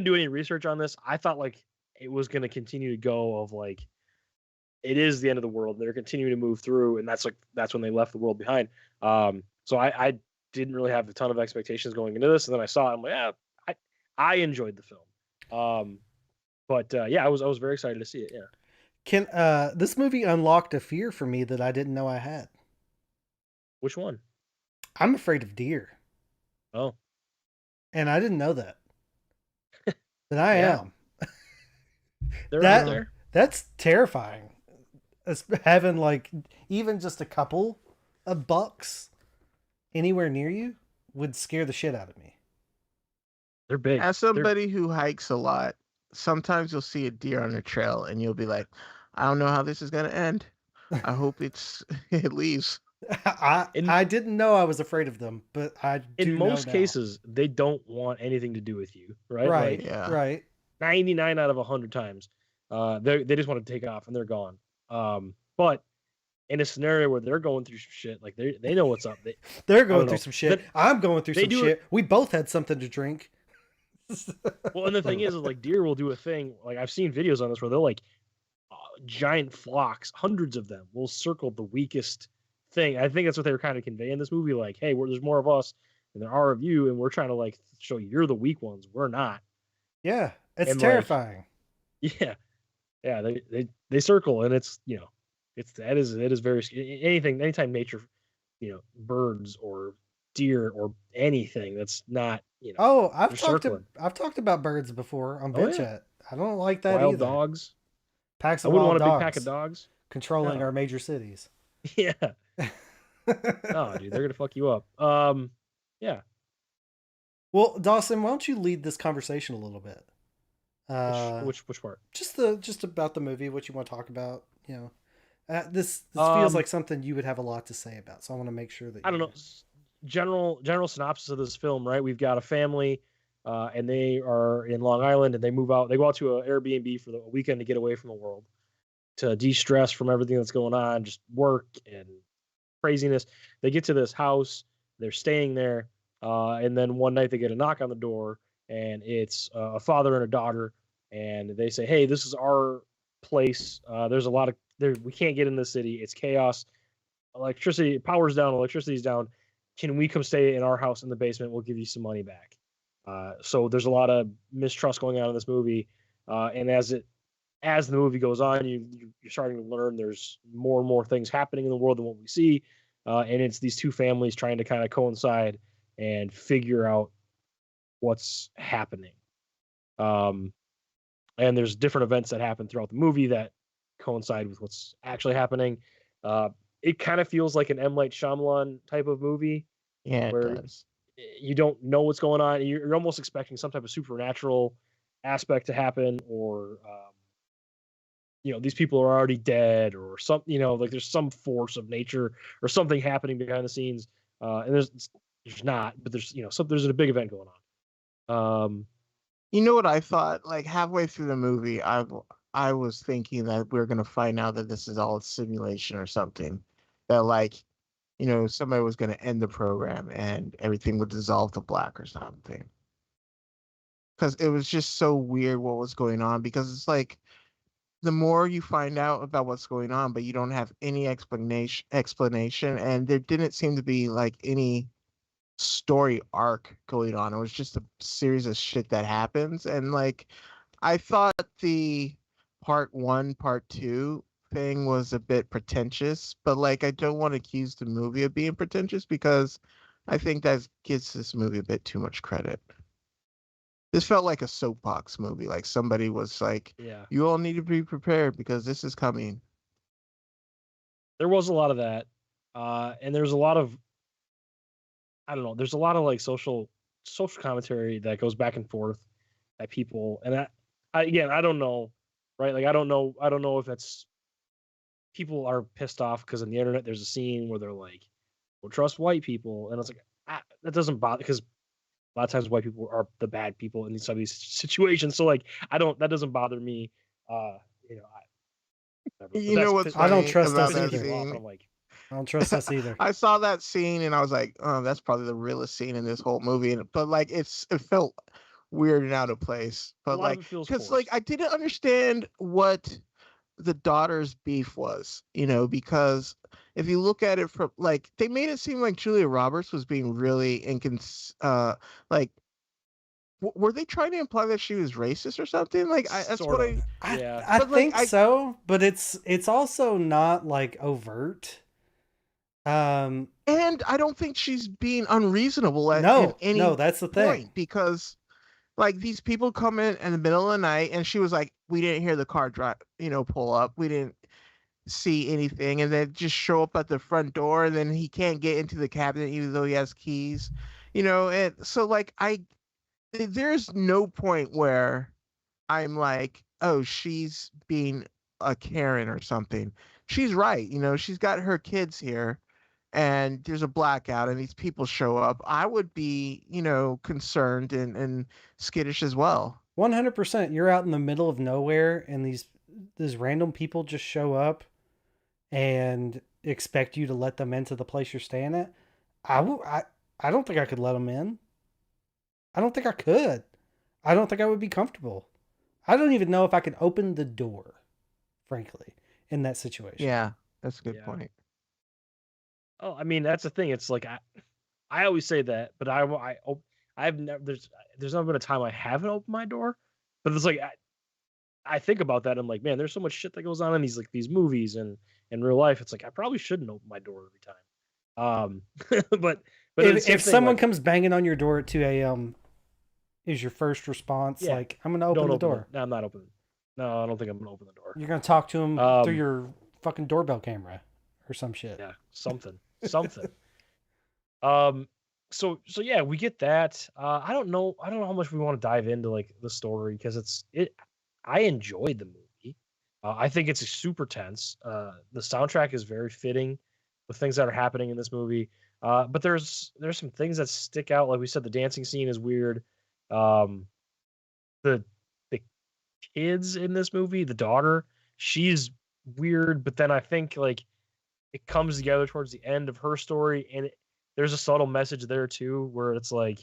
do any research on this. I thought like it was going to continue to go of like it is the end of the world. They're continuing to move through, and that's when they left the world behind. So I didn't really have a ton of expectations going into this, and then I saw it. I'm like, yeah, I enjoyed the film. But yeah, I was very excited to see it. Yeah. This movie unlocked a fear for me that I didn't know I had. Which one? I'm afraid of deer. Oh. And I didn't know that. But I am. They're out there. That's terrifying. Having like even just a couple of bucks anywhere near you would scare the shit out of me. They're big. As somebody who hikes a lot, sometimes you'll see a deer on a trail and you'll be like, I don't know how this is gonna end. I hope it leaves. I didn't know I was afraid of them, but I do in most know cases they don't want anything to do with you, right? Right. Like, Yeah. Right. 99 out of 100 times, they just want to take off and they're gone. But in a scenario where they're going through some shit, like they know what's up. They're going through some shit. I'm going through some shit. We both had something to drink. Well, and the thing is like deer will do a thing. Like I've seen videos on this where they're like giant flocks, hundreds of them will circle the weakest thing. I think that's what they were kind of conveying in this movie. Like, hey, there's more of us than there are of you, and we're trying to like show you're the weak ones. We're not. Yeah, it's And, terrifying. Yeah, they circle, and it's it is very anytime nature, birds or deer or anything that's not, Oh, they're circling. I've talked about birds before on Oh, VidChat. yeah. I don't like that Wild either. dogs. Packs I of wouldn't wild want a big dogs pack of dogs. controlling No. our major cities. Yeah. No, dude, they're gonna fuck you up. Yeah. Well, Dawson, why don't you lead this conversation a little bit? Which part? Just about the movie, what you want to talk about. This feels like something you would have a lot to say about. So I want to make sure that I don't know. General synopsis of this film, right? We've got a family, and they are in Long Island, and they move out. They go out to an Airbnb for the weekend to get away from the world, to de-stress from everything that's going on, just work and craziness. They get to this house. They're staying there, and then one night they get a knock on the door, and it's a father and a daughter, and they say, "Hey, this is our place. There's a lot of we can't get in the city. It's chaos. Electricity, power's down. Electricity's down. Can we come stay in our house in the basement? We'll give you some money back." So there's a lot of mistrust going on in this movie, and as the movie goes on, you're starting to learn there's more and more things happening in the world than what we see, and it's these two families trying to kind of coincide and figure out what's happening. And there's different events that happen throughout the movie that coincide with what's actually happening. It kind of feels like an M. Night Shyamalan type of movie. Yeah, where it does. You don't know what's going on. You're almost expecting some type of supernatural aspect to happen, or these people are already dead, or something. Like there's some force of nature or something happening behind the scenes. And there's not, but there's there's a big event going on. You know what I thought? Like halfway through the movie, I was thinking that we are gonna find out that this is all a simulation or something. That somebody was gonna end the program and everything would dissolve to black or something. Because it was just so weird what was going on. Because it's like the more you find out about what's going on, but you don't have any explanation, and there didn't seem to be like any story arc going on. It was just a series of shit that happens. And like I thought the part 1, part 2 thing was a bit pretentious, but like I don't want to accuse the movie of being pretentious, because I think that gives this movie a bit too much credit. This felt like a soapbox movie. Like somebody was like, Yeah. You all need to be prepared because this is coming. There was a lot of that. And there's a lot of, I don't know, there's a lot of like social commentary that goes back and forth at people. And I don't know, right? Like I don't know if that's, people are pissed off because on the internet there's a scene where they're like, "We'll trust white people," and it's like that doesn't bother, because a lot of times white people are the bad people in some of these situations. So like that doesn't bother me. What's I don't trust about us that either. scene? I'm like, I don't trust us either. I saw that scene and I was like, oh, that's probably the realest scene in this whole movie. But like it felt weird and out of place. But like, because like I didn't understand what the daughter's beef was, because if you look at it from like, they made it seem like Julia Roberts was being really like, were they trying to imply that she was racist or something? Like that's Sort what of. I think so, but it's also not like overt. And I don't think she's being unreasonable at any that's the point, thing. because like these people come in the middle of the night, and she was like, we didn't hear the car drive, pull up. We didn't see anything, and then just show up at the front door, and then he can't get into the cabinet even though he has keys, and so like there's no point where I'm like, oh, she's being a Karen or something. She's right. She's got her kids here and there's a blackout and these people show up. I would be, concerned and skittish as well. 100%. You're out in the middle of nowhere and these random people just show up and expect you to let them into the place you're staying at. I don't think I could let them in. I don't think I could. I don't think I would be comfortable. I don't even know if I could open the door, frankly, in that situation. Yeah, that's a good point. Oh, I mean, that's the thing. It's like I always say that, but I've never there's never been a time I haven't opened my door. But it's like I think about that. I'm like, man, there's so much shit that goes on in these movies and in real life. It's like I probably shouldn't open my door every time. But But if someone comes banging on your door at 2 a.m., is your first response like, I'm going to open the door? No, I'm not opening. No, I don't think I'm going to open the door. You're going to talk to him through your fucking doorbell camera or some shit. Yeah, something. So yeah, we get that. I don't know how much we want to dive into like the story because I enjoyed the movie. I think it's super tense. The soundtrack is very fitting with things that are happening in this movie. But there's some things that stick out. Like we said, the dancing scene is weird. The kids in this movie, the daughter, she's weird. But then I think like it comes together towards the end of her story, and there's a subtle message there too, where it's like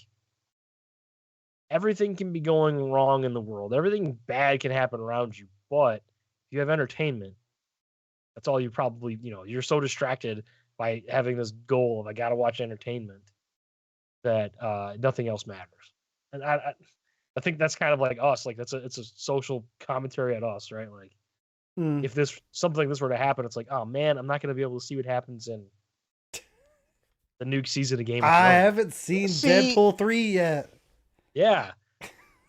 everything can be going wrong in the world. Everything bad can happen around you, but if you have entertainment, that's all you probably, you're so distracted by having this goal of I got to watch entertainment that nothing else matters. And I think that's kind of like us. Like it's a social commentary at us, right? Like if something like this were to happen, it's like, oh man, I'm not going to be able to see what happens in the new season of Game of Thrones. I haven't seen Deadpool 3 yet. Yeah,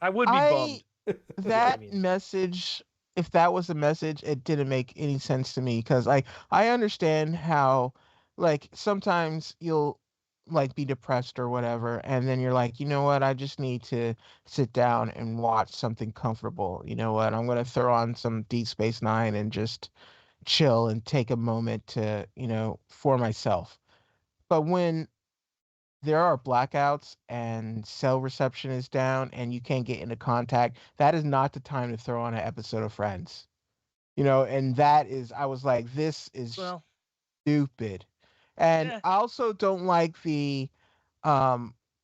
I would be bummed. That message, if that was a message, it didn't make any sense to me because I understand how like sometimes you'll like be depressed or whatever, and then you're like, you know what, I just need to sit down and watch something comfortable. You know what, I'm gonna throw on some Deep Space Nine and just chill and take a moment to, for myself. But when there are blackouts and cell reception is down and you can't get into contact, that is not the time to throw on an episode of Friends. And that is, I was like, this is stupid. And I also don't like the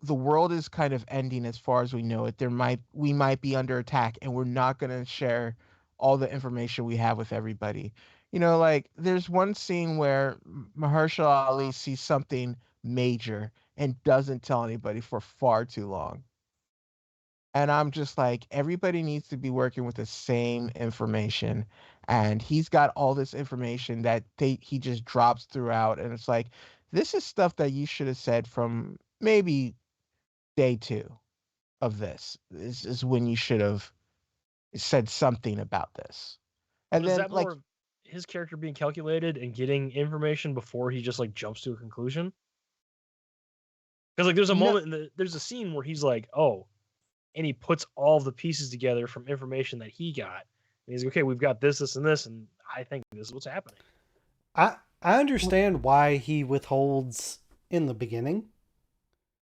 world is kind of ending as far as we know it. We might be under attack and we're not going to share all the information we have with everybody. Like there's one scene where Mahershala Ali sees something major and doesn't tell anybody for far too long. And I'm just like, everybody needs to be working with the same information. And he's got all this information that he just drops throughout. And it's like, this is stuff that you should have said from maybe day 2 of this. This is when you should have said something about this. And is then that like more his character being calculated and getting information before he just like jumps to a conclusion? Because like there's a moment there's a scene where he's like, oh, and he puts all the pieces together from information that he got. And he's like, okay, we've got this, and this, and I think this is what's happening. I understand why he withholds in the beginning.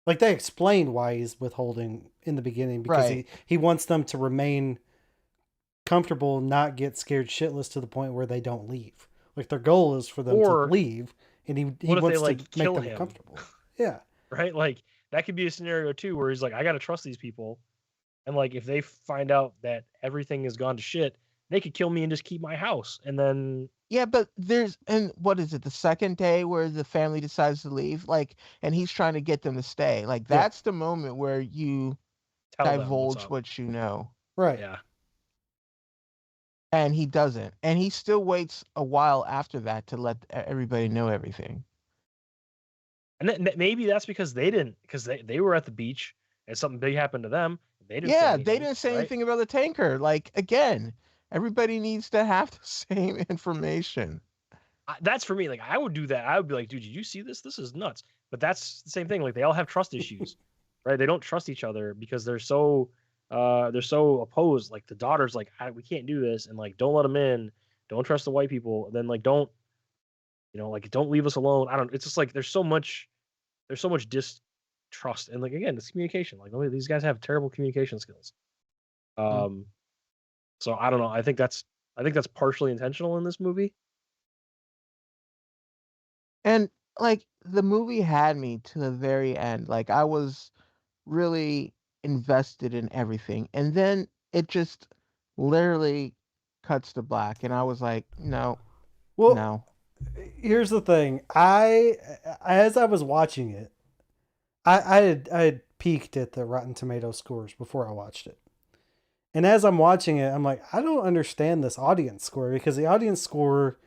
Like they explain why he's withholding in the beginning because he wants them to remain comfortable, not get scared shitless to the point where they don't leave. Like their goal is for them to leave, and he wants to make them comfortable. Yeah. Right? Like that could be a scenario too where he's like, I gotta trust these people. And like if they find out that everything has gone to shit, they could kill me and just keep my house. And then but what is it, the second day where the family decides to leave? Like, and he's trying to get them to stay. Like that's the moment where you divulge what you know. Right. Yeah. And he doesn't. And he still waits a while after that to let everybody know everything. And maybe that's because they were at the beach and something big happened to them. They didn't say anything about the tanker. Like, again, everybody needs to have the same information. That's for me. Like, I would do that. I would be like, dude, did you see this? This is nuts. But that's the same thing. Like, they all have trust issues, right? They don't trust each other because they're so opposed. Like, the daughter's like, we can't do this, and like, don't let them in. Don't trust the white people. And then like, don't leave us alone. It's just like there's so much distrust, and like again, it's communication. Like these guys have terrible communication skills. So I don't know. I think that's partially intentional in this movie. And like the movie had me to the very end. Like I was really invested in everything, and then it just literally cuts to black, and I was like, no. Here's the thing. As I was watching it, I had peeked at the Rotten Tomatoes scores before I watched it. And as I'm watching it, I'm like, I don't understand this audience score, because the audience score,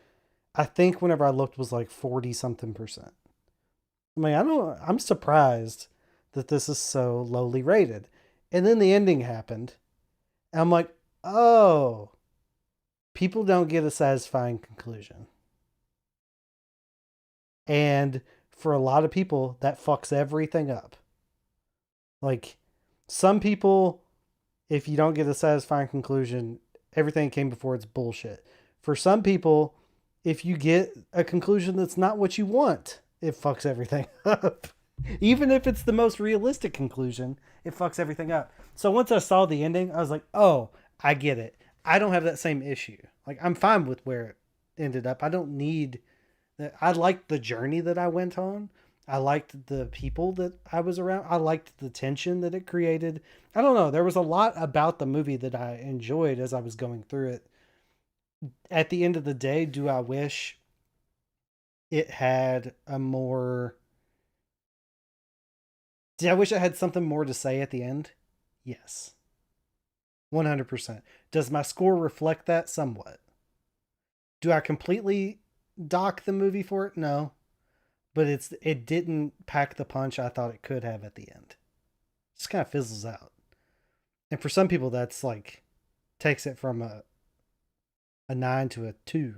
I think whenever I looked, was like 40-something%. I mean, I'm surprised that this is so lowly rated. And then the ending happened. And I'm like, oh, people don't get a satisfying conclusion. And for a lot of people, that fucks everything up. Like, some people, if you don't get a satisfying conclusion, everything came before it's bullshit. For some people, if you get a conclusion that's not what you want, it fucks everything up. Even if it's the most realistic conclusion, it fucks everything up. So once I saw the ending, I was like, oh, I get it. I don't have that same issue. Like, I'm fine with where it ended up. I don't need that. I liked the journey that I went on. I liked the people that I was around. I liked the tension that it created. I don't know. There was a lot about the movie that I enjoyed as I was going through it. At the end of the day, do I wish it had a more... Did I wish it had something more to say at the end? Yes. 100%. Does my score reflect that? Somewhat. Do I completely dock the movie for it? No. But it didn't pack the punch I thought it could have at the end. It just kind of fizzles out. And for some people, that's like, takes it from a 9 to a 2.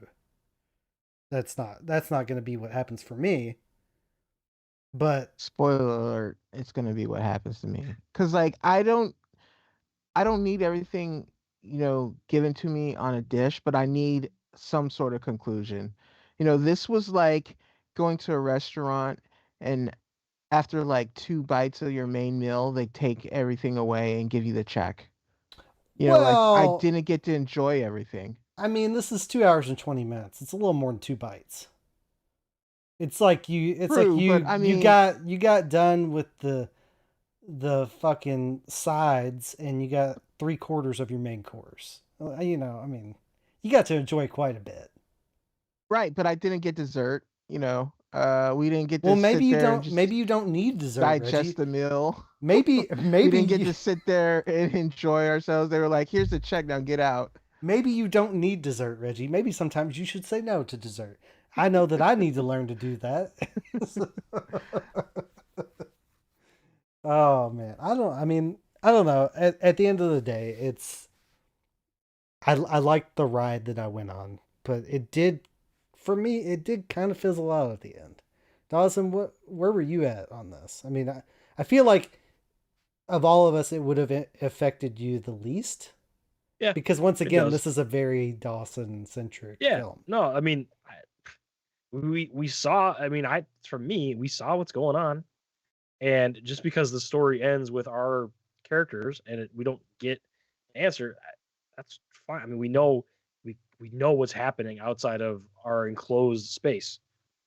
That's not going to be what happens for me. But spoiler alert, it's going to be what happens to me. Cuz like I don't need everything, given to me on a dish, but I need some sort of conclusion. This was like going to a restaurant and after like 2 bites of your main meal, they take everything away and give you the check. Like I didn't get to enjoy everything. I mean, this is 2 hours and 20 minutes. It's a little more than 2 bites. It's like you got done with the fucking sides and you got 3/4 of your main course. I mean, you got to enjoy quite a bit. Right, but I didn't get dessert, we didn't get to Well, maybe you don't need dessert, digest Reggie. the meal. Maybe we didn't get to sit there and enjoy ourselves. They were like, "Here's the check, now get out." Maybe you don't need dessert, Reggie. Maybe sometimes you should say no to dessert. I know that I need to learn to do that. Oh man, I don't know. At the end of the day, I liked the ride that I went on, but it did kind of fizzle out at the end. Dawson, where were you at on this? I mean, I feel like of all of us, it would have affected you the least. Yeah, because once again, this is a very Dawson-centric film. No, I mean, we saw. I mean, we saw what's going on, and just because the story ends with our characters and we don't get an answer, that's fine. I mean, we know what's happening outside of our enclosed space.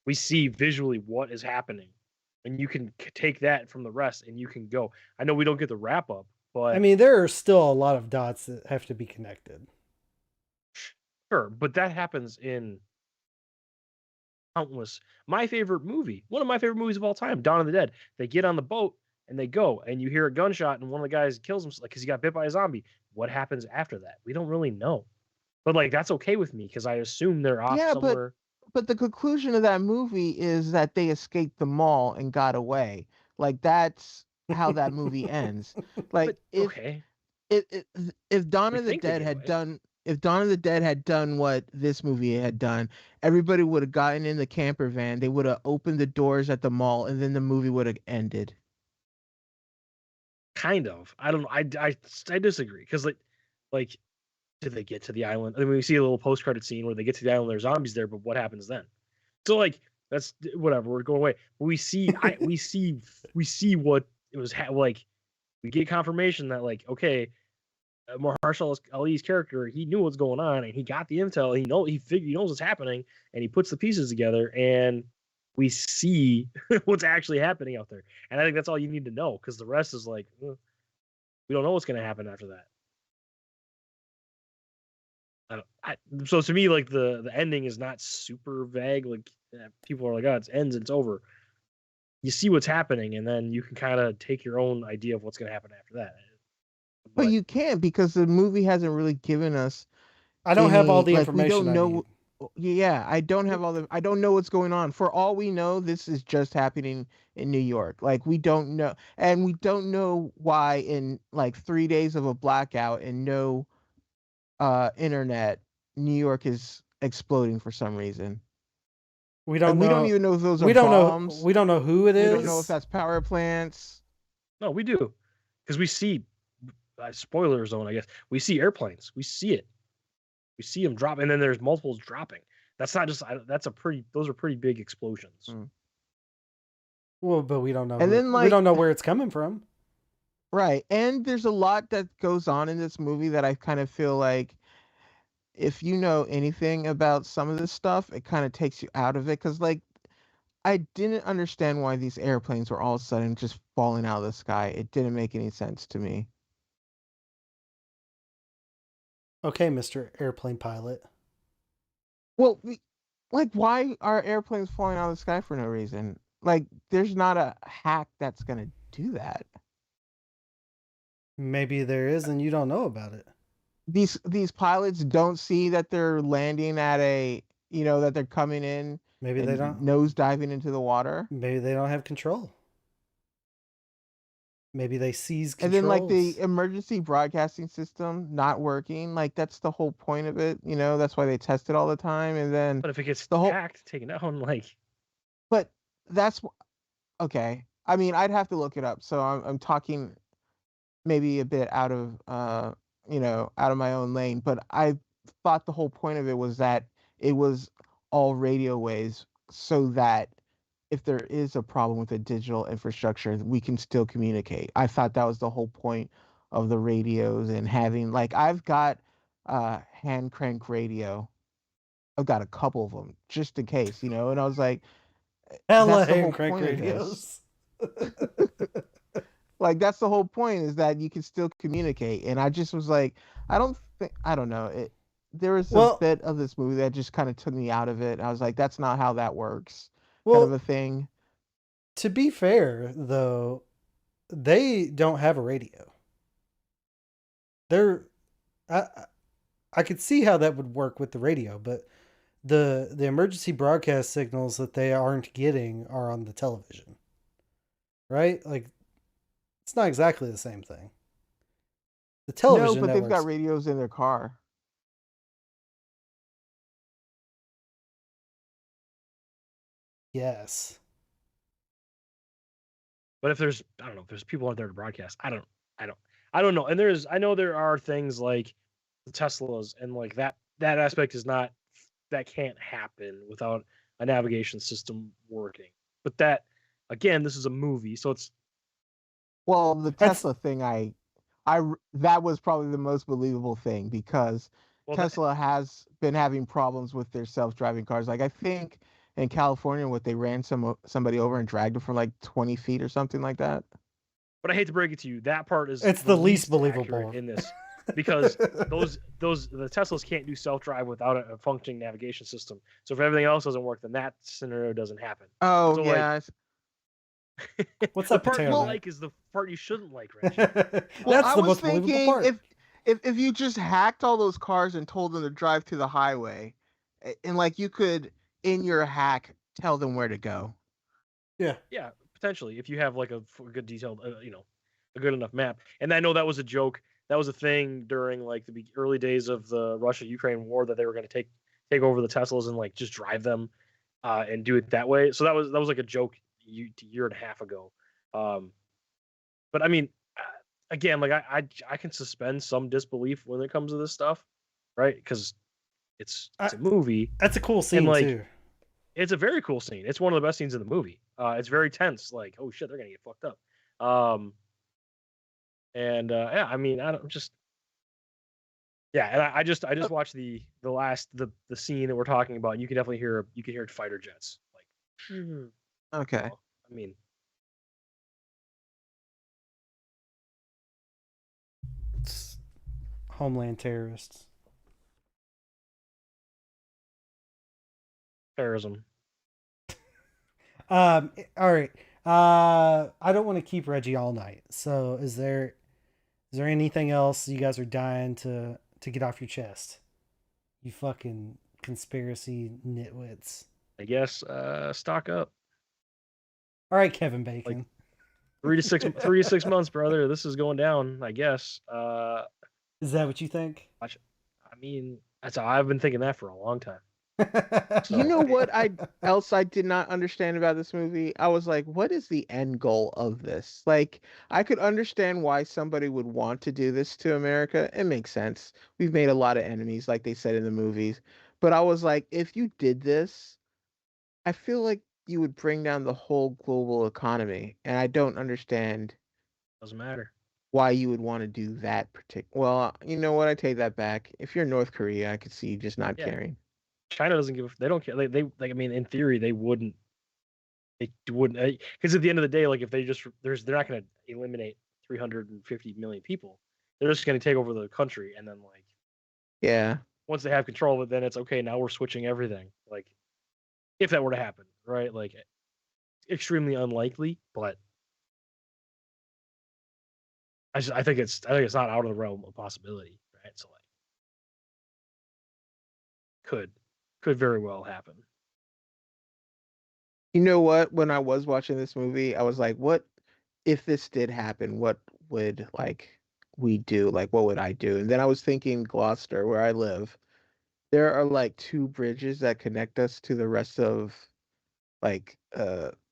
We see visually what is happening, and you can take that from the rest, and you can go. I know we don't get the wrap up. But, I mean, there are still a lot of dots that have to be connected. Sure, but that happens in countless. My favorite movie, one of my favorite movies of all time, Dawn of the Dead. They get on the boat and they go, and you hear a gunshot, and one of the guys kills himself because he got bit by a zombie. What happens after that? We don't really know. But like that's okay with me because I assume they're off somewhere. But the conclusion of that movie is that they escaped the mall and got away. Like that's how that movie ends. Like if Dawn of the Dead had done what this movie had done, everybody would have gotten in the camper van, they would have opened the doors at the mall, and then the movie would have ended. Kind of. I don't know. I disagree because like did they get to the island? I mean, we see a little post-credit scene where they get to the island, there's zombies there, but what happens then? So like that's whatever, we're going away. But we see we see what it was like. We get confirmation that like, okay, Mahershala Ali's character, he knew what's going on and he got the intel. He knows what's happening, and he puts the pieces together, and we see what's actually happening out there. And I think that's all you need to know, because the rest is like, we don't know what's going to happen after that. So to me, like the ending is not super vague. Like people are like, oh, it ends, it's over. You see what's happening, and then you can kind of take your own idea of what's going to happen after that. But you can't, because the movie hasn't really given us. I don't have all the information. We don't know. Yeah, I don't have all the. I don't know what's going on. For all we know, this is just happening in New York. Like we don't know, and we don't know why in like 3 days of a blackout and no internet, New York is exploding for some reason. We don't know. We don't even know if those are we don't bombs. know. We don't know who it is. We don't know if that's power plants. No, we do, because we see. Spoiler zone, I guess. We see airplanes. We see it. We see them drop, and then there's multiples dropping. That's not just. That's a pretty. Those are pretty big explosions. Well, but we don't know. And then we don't know where it's coming from. Right, and there's a lot that goes on in this movie that I kind of feel like, if you know anything about some of this stuff, it kind of takes you out of it. Because like, I didn't understand why these airplanes were all of a sudden just falling out of the sky. It didn't make any sense to me. Okay, Mr. Airplane Pilot. Well, like, why are airplanes falling out of the sky for no reason? Like, there's not a hack that's gonna do that. Maybe there is, and you don't know about it. These pilots don't see that they're landing at a, that they're coming in. Maybe they don't nose diving into the water. Maybe they don't have control. Maybe they seize controls. And then like the emergency broadcasting system not working, like that's the whole point of it. That's why they test it all the time. And then, but if it gets hacked, taken down, like. But that's okay. I mean, I'd have to look it up. So I'm talking maybe a bit out of out of my own lane. But I thought the whole point of it was that it was all radio waves, so that if there is a problem with the digital infrastructure, we can still communicate. I thought that was the whole point of the radios, and having, like, I've got hand crank radio. I've got a couple of them just in case, and I was like, hella hand crank radios. Like, that's the whole point, is that you can still communicate. And I just was like, I don't know. There was a bit of this movie that just kind of took me out of it. I was like, that's not how that works. Kind of a thing. To be fair, though, they don't have a radio. I could see how that would work with the radio, but the emergency broadcast signals that they aren't getting are on the television. Right? Like, it's not exactly the same thing. The television No, but they've got radios in their car. Yes. But if there's people out there to broadcast, I don't know. And I know there are things like the Teslas, and like that aspect is not, that can't happen without a navigation system working. But that, again, this is a movie, so it's. Well, the Tesla thing, that was probably the most believable thing, because Tesla has been having problems with their self-driving cars. Like, I think in California, they ran somebody over and dragged them for like 20 feet or something like that. But I hate to break it to you, that part is it's the least believable in this, because the Teslas can't do self-drive without a functioning navigation system. So if everything else doesn't work, then that scenario doesn't happen. Oh, so, yeah. What's the up, part Potato? you like is the part you shouldn't like, Reggie. That's the most believable part. If you just hacked all those cars and told them to drive to the highway, and like you could, in your hack, tell them where to go. Yeah. Yeah, potentially, if you have like a good detailed, a good enough map. And I know that was a joke. That was a thing during like the early days of the Russia-Ukraine war, that they were going to take over the Teslas and like just drive them and do it that way. So that was like a joke a year and a half ago. But I mean, again, like I can suspend some disbelief when it comes to this stuff, right? Because it's a movie. That's a cool scene, like, too. It's a very cool scene. It's one of the best scenes in the movie. It's very tense. Like, oh shit, they're gonna get fucked up. Yeah, I mean, and I just watched the scene that we're talking about. And you can definitely hear fighter jets. Like, okay. I mean, it's Homeland terrorists. Terrorism. All right. I don't want to keep Reggie all night. So is there anything else you guys are dying to get off your chest? You fucking conspiracy nitwits. I guess stock up. All right, Kevin Bacon. Like 3 to 6 months, brother. This is going down, I guess. Is that what you think? I mean, I've been thinking that for a long time. So. You know what I did not understand about this movie? I was like, what is the end goal of this? Like, I could understand why somebody would want to do this to America. It makes sense. We've made a lot of enemies, like they said in the movies. But I was like, if you did this, I feel like you would bring down the whole global economy. And I don't understand. Doesn't matter. Why you would want to do that particular. Well, you know what? I take that back. If you're North Korea, I could see you just not caring. China doesn't give. They don't care. They I mean, in theory, they wouldn't. They wouldn't, because at the end of the day, like if they just they're not going to eliminate 350 million people. They're just going to take over the country, and then once they have control of it, then it's okay. Now we're switching everything. Like, if that were to happen, right? Like, extremely unlikely, but I think it's not out of the realm of possibility, right? So like, could very well happen. You know what? When I was watching this movie, I was like, what if this did happen? What would we do? Like, what would I do? And then I was thinking Gloucester, where I live, there are like 2 bridges that connect us to the rest of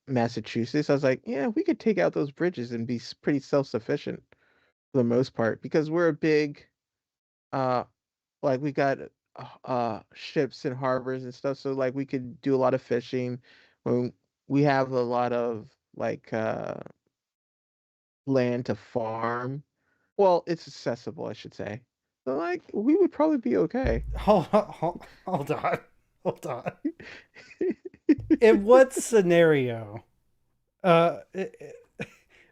Massachusetts. I was like, yeah, we could take out those bridges and be pretty self-sufficient for the most part, because we're a big we got ships and harbors and stuff, so like we could do a lot of fishing. When we have a lot of land to farm, well, it's accessible, I should say. So like we would probably be okay. Hold on. In what scenario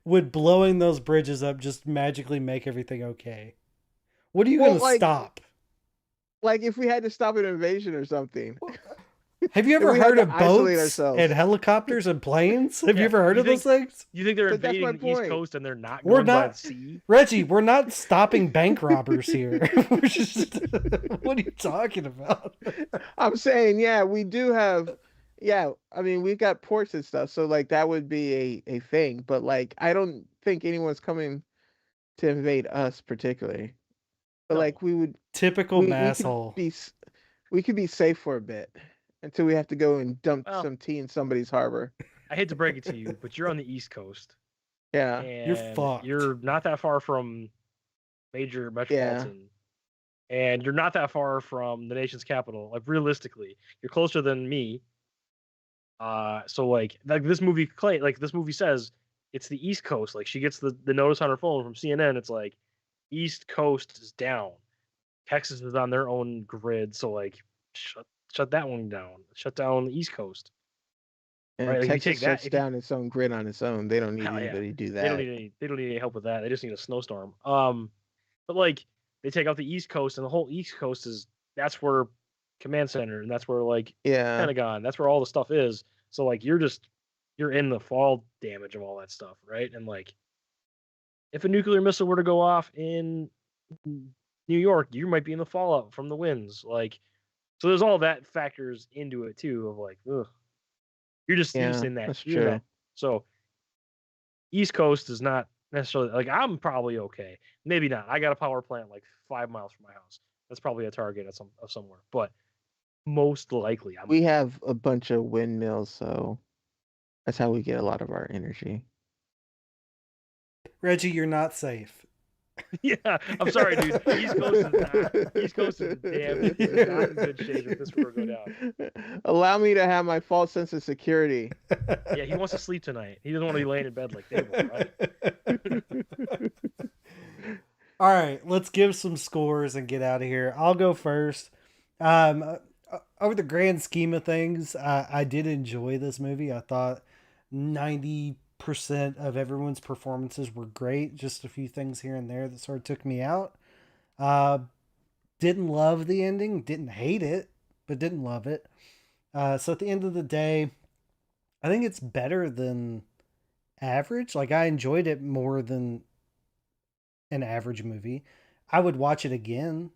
would blowing those bridges up just magically make everything okay? What are you going to stop? Like if we had to stop an invasion or something. Have you ever heard of boats and helicopters and planes? Have you ever heard of those things? You think they're invading the East Coast and they're not going by the sea? Reggie, we're not stopping bank robbers here. What are you talking about? I'm saying, yeah, we do have, I mean, we've got ports and stuff, so like that would be a thing. But like, I don't think anyone's coming to invade us particularly. But like, we would asshole. We could be safe for a bit. Until we have to go and dump some tea in somebody's harbor. I hate to break it to you, but you're on the East Coast. Yeah. And you're fucked. You're not that far from major metropolitan. Yeah. And you're not that far from the nation's capital. Like, realistically, you're closer than me. So like this movie says it's the East Coast. Like, she gets the notice on her phone from CNN. It's like, East Coast is down. Texas is on their own grid. So like, shut that one down. Shut down the East Coast. And right? Texas shuts down its own grid on its own. They don't need anybody to do that. They don't need any help with that. They just need a snowstorm. But like they take out the East Coast, and the whole East Coast that's where command center, and that's where Pentagon. That's where all the stuff is. So like you're in the fall damage of all that stuff, right? And like if a nuclear missile were to go off in New York, you might be in the fallout from the winds, like. So there's all that factors into it too, of like, ugh, you're just in that. That's true. So East Coast is not necessarily like I'm probably okay. Maybe not. I got a power plant like 5 miles from my house. That's probably a target of somewhere. But most likely, we have a bunch of windmills, so that's how we get a lot of our energy. Reggie, you're not safe. Yeah, I'm sorry, dude. East Coast is damn not in good shape if this were to go down. Allow me to have my false sense of security. Yeah, he wants to sleep tonight. He doesn't want to be laying in bed like they will, right? All right, let's give some scores and get out of here. I'll go first. Over the grand scheme of things, I did enjoy this movie. I thought 90% of everyone's performances were great. Just a few things here and there that sort of took me out. Didn't love the ending, didn't hate it, but didn't love it. So at the end of the day, I think it's better than average. Like, I enjoyed it more than an average movie. I would watch it again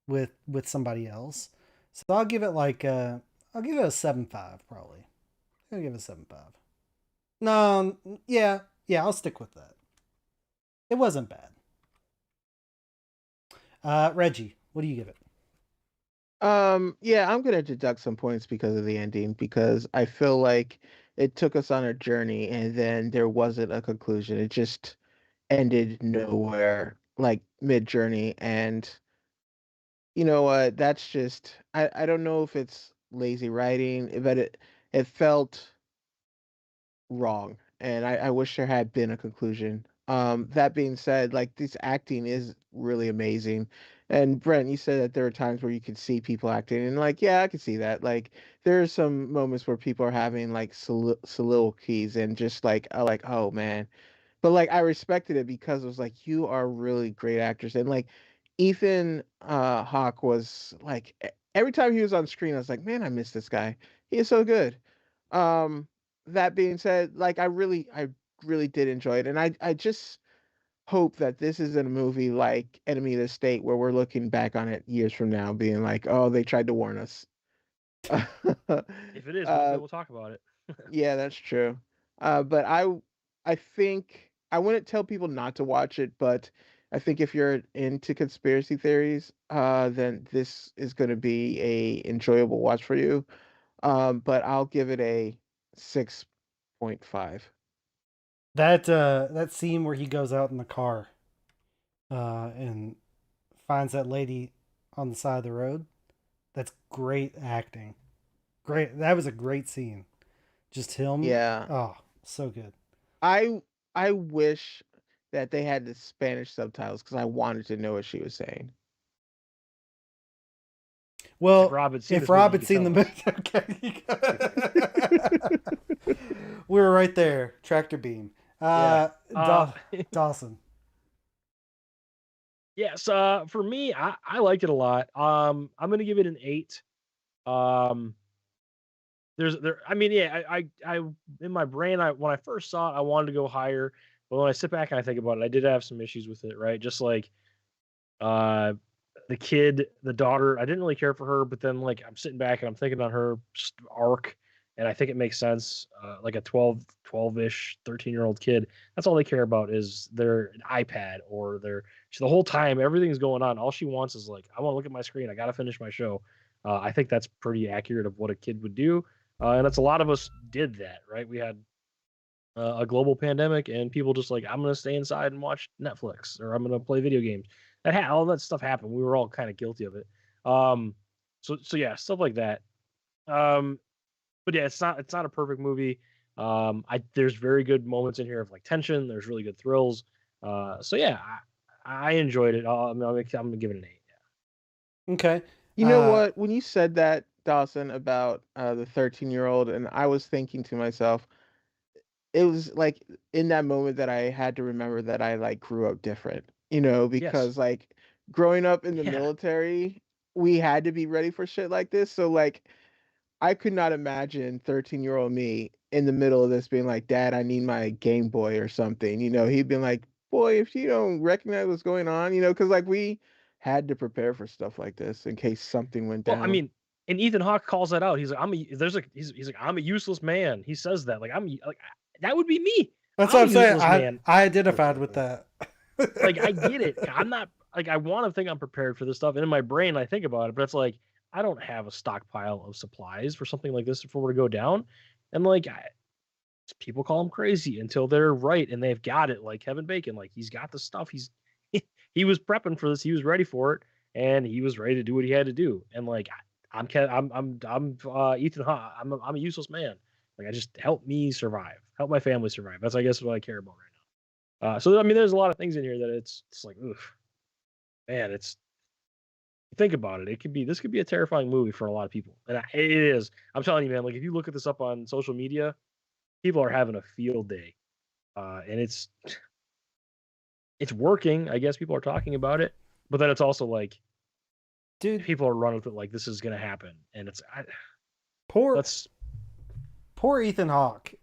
with somebody else. So I'll give it like I'll give it a 7.5 probably. I'll give it a 7.5. No, yeah, I'll stick with that. It wasn't bad. Reggie, what do you give it? Yeah, I'm gonna deduct some points because of the ending, because I feel like it took us on a journey and then there wasn't a conclusion. It just ended nowhere, like mid journey. And you know what? That's just I don't know if it's lazy writing, but it felt wrong, and I wish there had been a conclusion. That being said, like this acting is really amazing. And Brent, you said that there are times where you could see people acting, and like, yeah, I can see that. Like, there are some moments where people are having like soliloquies and just like, oh man. But like, I respected it because it was like, you are really great actors, and like, Ethan Hawke was like, every time he was on screen, I was like, man, I miss this guy. He is so good. Um, that being said, like I really did enjoy it, and I just hope that this isn't a movie like Enemy of the State where we're looking back on it years from now, being like, oh, they tried to warn us. If it is, we'll talk about it. Yeah, that's true. But I think I wouldn't tell people not to watch it, but I think if you're into conspiracy theories, then this is going to be a enjoyable watch for you. But I'll give it a 6.5. That scene where he goes out in the car and finds that lady on the side of the road, that's great acting. Great. That was a great scene. Just him. Yeah. Oh, so good. I wish that they had the Spanish subtitles because I wanted to know what she was saying. Well, if Rob had seen the movie, okay. We were right there. Tractor beam. Dawson. Yes, for me, I liked it a lot. I'm gonna give it an 8. I mean, yeah, I in my brain, when I first saw it, I wanted to go higher, but when I sit back and I think about it, I did have some issues with it, right? Just like, the kid, the daughter, I didn't really care for her, but then like I'm sitting back and I'm thinking on her arc, and I think it makes sense. Like a 12-ish, 13-year-old kid, that's all they care about is their iPad or the whole time everything's going on. All she wants is like, I want to look at my screen. I got to finish my show. I think that's pretty accurate of what a kid would do. And that's a lot of us did that, right? We had a global pandemic and people just like, I'm going to stay inside and watch Netflix, or I'm going to play video games. All that stuff happened. We were all kind of guilty of it. So yeah, stuff like that. But yeah, it's not a perfect movie. There's very good moments in here of like tension. There's really good thrills. So yeah, I enjoyed it. I'm gonna give it an 8. Yeah. Okay. You know what? When you said that, Dawson, about the 13-year-old, and I was thinking to myself, it was like in that moment that I had to remember that I like grew up different, because like growing up in the military, we had to be ready for shit like this. So like I could not imagine 13-year-old me in the middle of this being like, Dad, I need my Game Boy or something. He'd been like, boy, if you don't recognize what's going on, because like we had to prepare for stuff like this in case something went down. Well, I mean, and Ethan Hawke calls that out. He's like, he's like, I'm a useless man. He says that. Like, that would be me. That's what I'm saying. I identified with that. Like, I get it. I'm not like, I want to think I'm prepared for this stuff. And in my brain, I think about it, but it's like, I don't have a stockpile of supplies for something like this if it were to go down. And like, people call him crazy until they're right and they've got it. Like Kevin Bacon, like he's got the stuff. He was prepping for this. He was ready for it, and he was ready to do what he had to do. And like, I'm Ethan Hawke. I'm a useless man. Like, I just help me survive, help my family survive. That's, I guess, what I care about right now. So I mean, there's a lot of things in here that it's like, oof, man. Think about it. This could be a terrifying movie for a lot of people, and it is. I'm telling you, man. Like, if you look at this up on social media, people are having a field day, and it's working. I guess people are talking about it, but then it's also like, dude, people are running with it like this is gonna happen, and it's poor Ethan Hawke.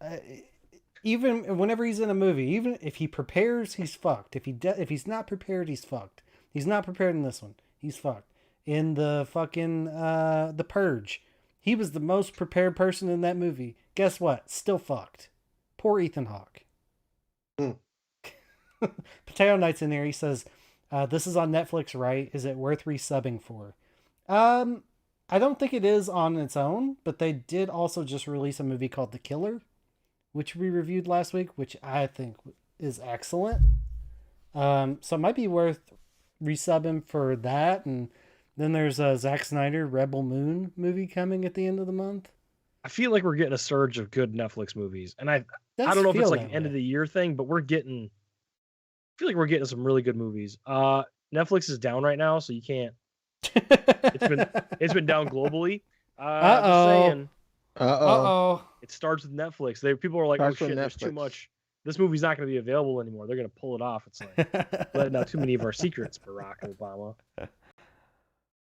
Even whenever he's in a movie, even if he prepares, he's fucked. If he's not prepared, he's fucked. He's not prepared in this one. He's fucked. in the fucking The Purge. He was the most prepared person in that movie. Guess what? Still fucked. Poor Ethan Hawke. Potato Knight's in there. He says, this is on Netflix, right? Is it worth resubbing for? I don't think it is on its own, but they did also just release a movie called The Killer, which we reviewed last week, which I think is excellent. So it might be worth resubbing for that. And then there's a Zack Snyder Rebel Moon movie coming at the end of the month. I feel like we're getting a surge of good Netflix movies, and I don't know if it's like an end of the year thing, but I feel like we're getting some really good movies. Netflix is down right now, so you can't. It's been down globally. I'm just saying. It starts with Netflix. People are like, oh shit, there's too much. This movie's not going to be available anymore. They're going to pull it off. It's like letting out too many of our secrets, Barack Obama.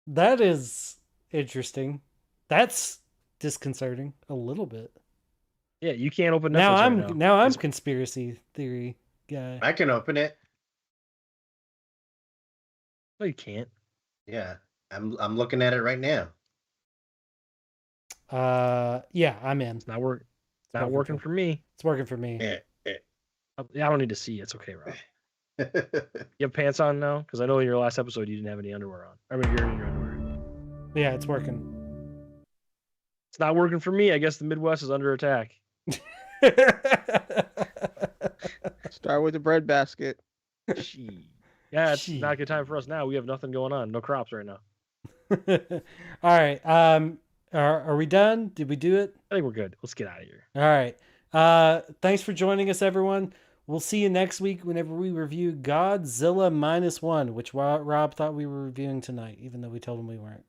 That is interesting. That's disconcerting a little bit. Yeah, you can't open Netflix now I'm conspiracy theory guy. I can open it. No, you can't. Yeah, I'm looking at it right now. Yeah, I'm in. It's not working for me. It's working for me. Yeah. I don't need to see it. It's okay, Rob. You have pants on now? Because I know in your last episode you didn't have any underwear on. I mean, you're in your underwear. Yeah, it's working. It's not working for me. I guess the Midwest is under attack. Start with the bread basket. Yeah, it's not a good time for us now. We have nothing going on. No crops right now. All right. Are we done? Did we do it? I think we're good. Let's get out of here. All right. Thanks for joining us, everyone. We'll see you next week whenever we review Godzilla -1, which Rob thought we were reviewing tonight, even though we told him we weren't.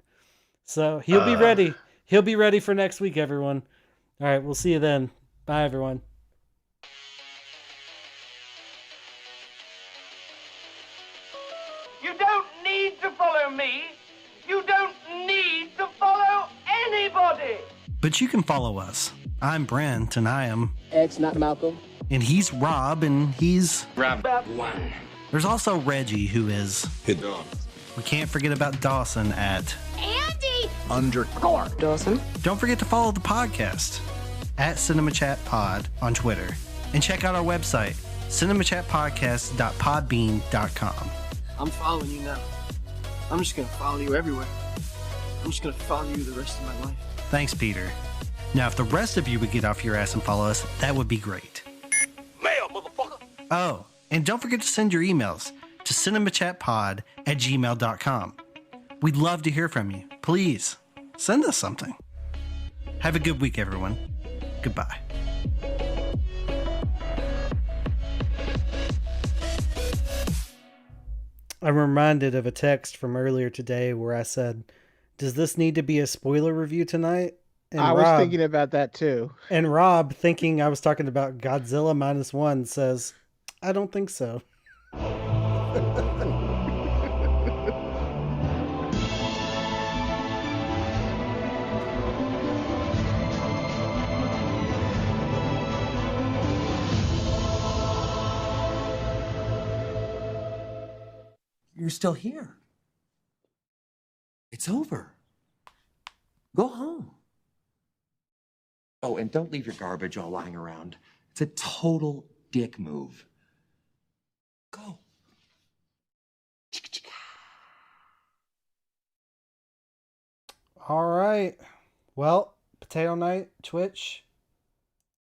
So he'll be ready. He'll be ready for next week, everyone. All right. We'll see you then. Bye, everyone. You don't need to follow me. You don't need to follow anybody. But you can follow us. I'm Brent, and I am X, not Malcolm. And he's Rob, and he's Rob 1. There's also Reggie, who is Hit dog. We can't forget about Dawson at Andy! Underscore Dawson. Don't forget to follow the podcast at CinemaChatPod on Twitter. And check out our website, cinemachatpodcast.podbean.com. I'm following you now. I'm just going to follow you everywhere. I'm just going to follow you the rest of my life. Thanks, Peter. Now, if the rest of you would get off your ass and follow us, that would be great. Mail, motherfucker! Oh, and don't forget to send your emails to cinemachatpod@gmail.com. We'd love to hear from you. Please, send us something. Have a good week, everyone. Goodbye. I'm reminded of a text from earlier today where I said, does this need to be a spoiler review tonight? And I was thinking about that too. And Rob, thinking I was talking about Godzilla -1, says, I don't think so. You're still here. It's over. Go home. Oh, and don't leave your garbage all lying around. It's a total dick move. Go. All right. Well, Potato Night, Twitch.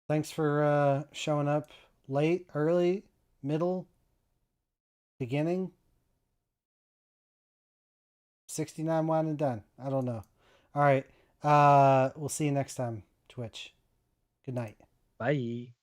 Thanks for showing up late, early, middle, beginning. 69 wine and done. I don't know. All right. We'll see you next time, Twitch. Good night. Bye.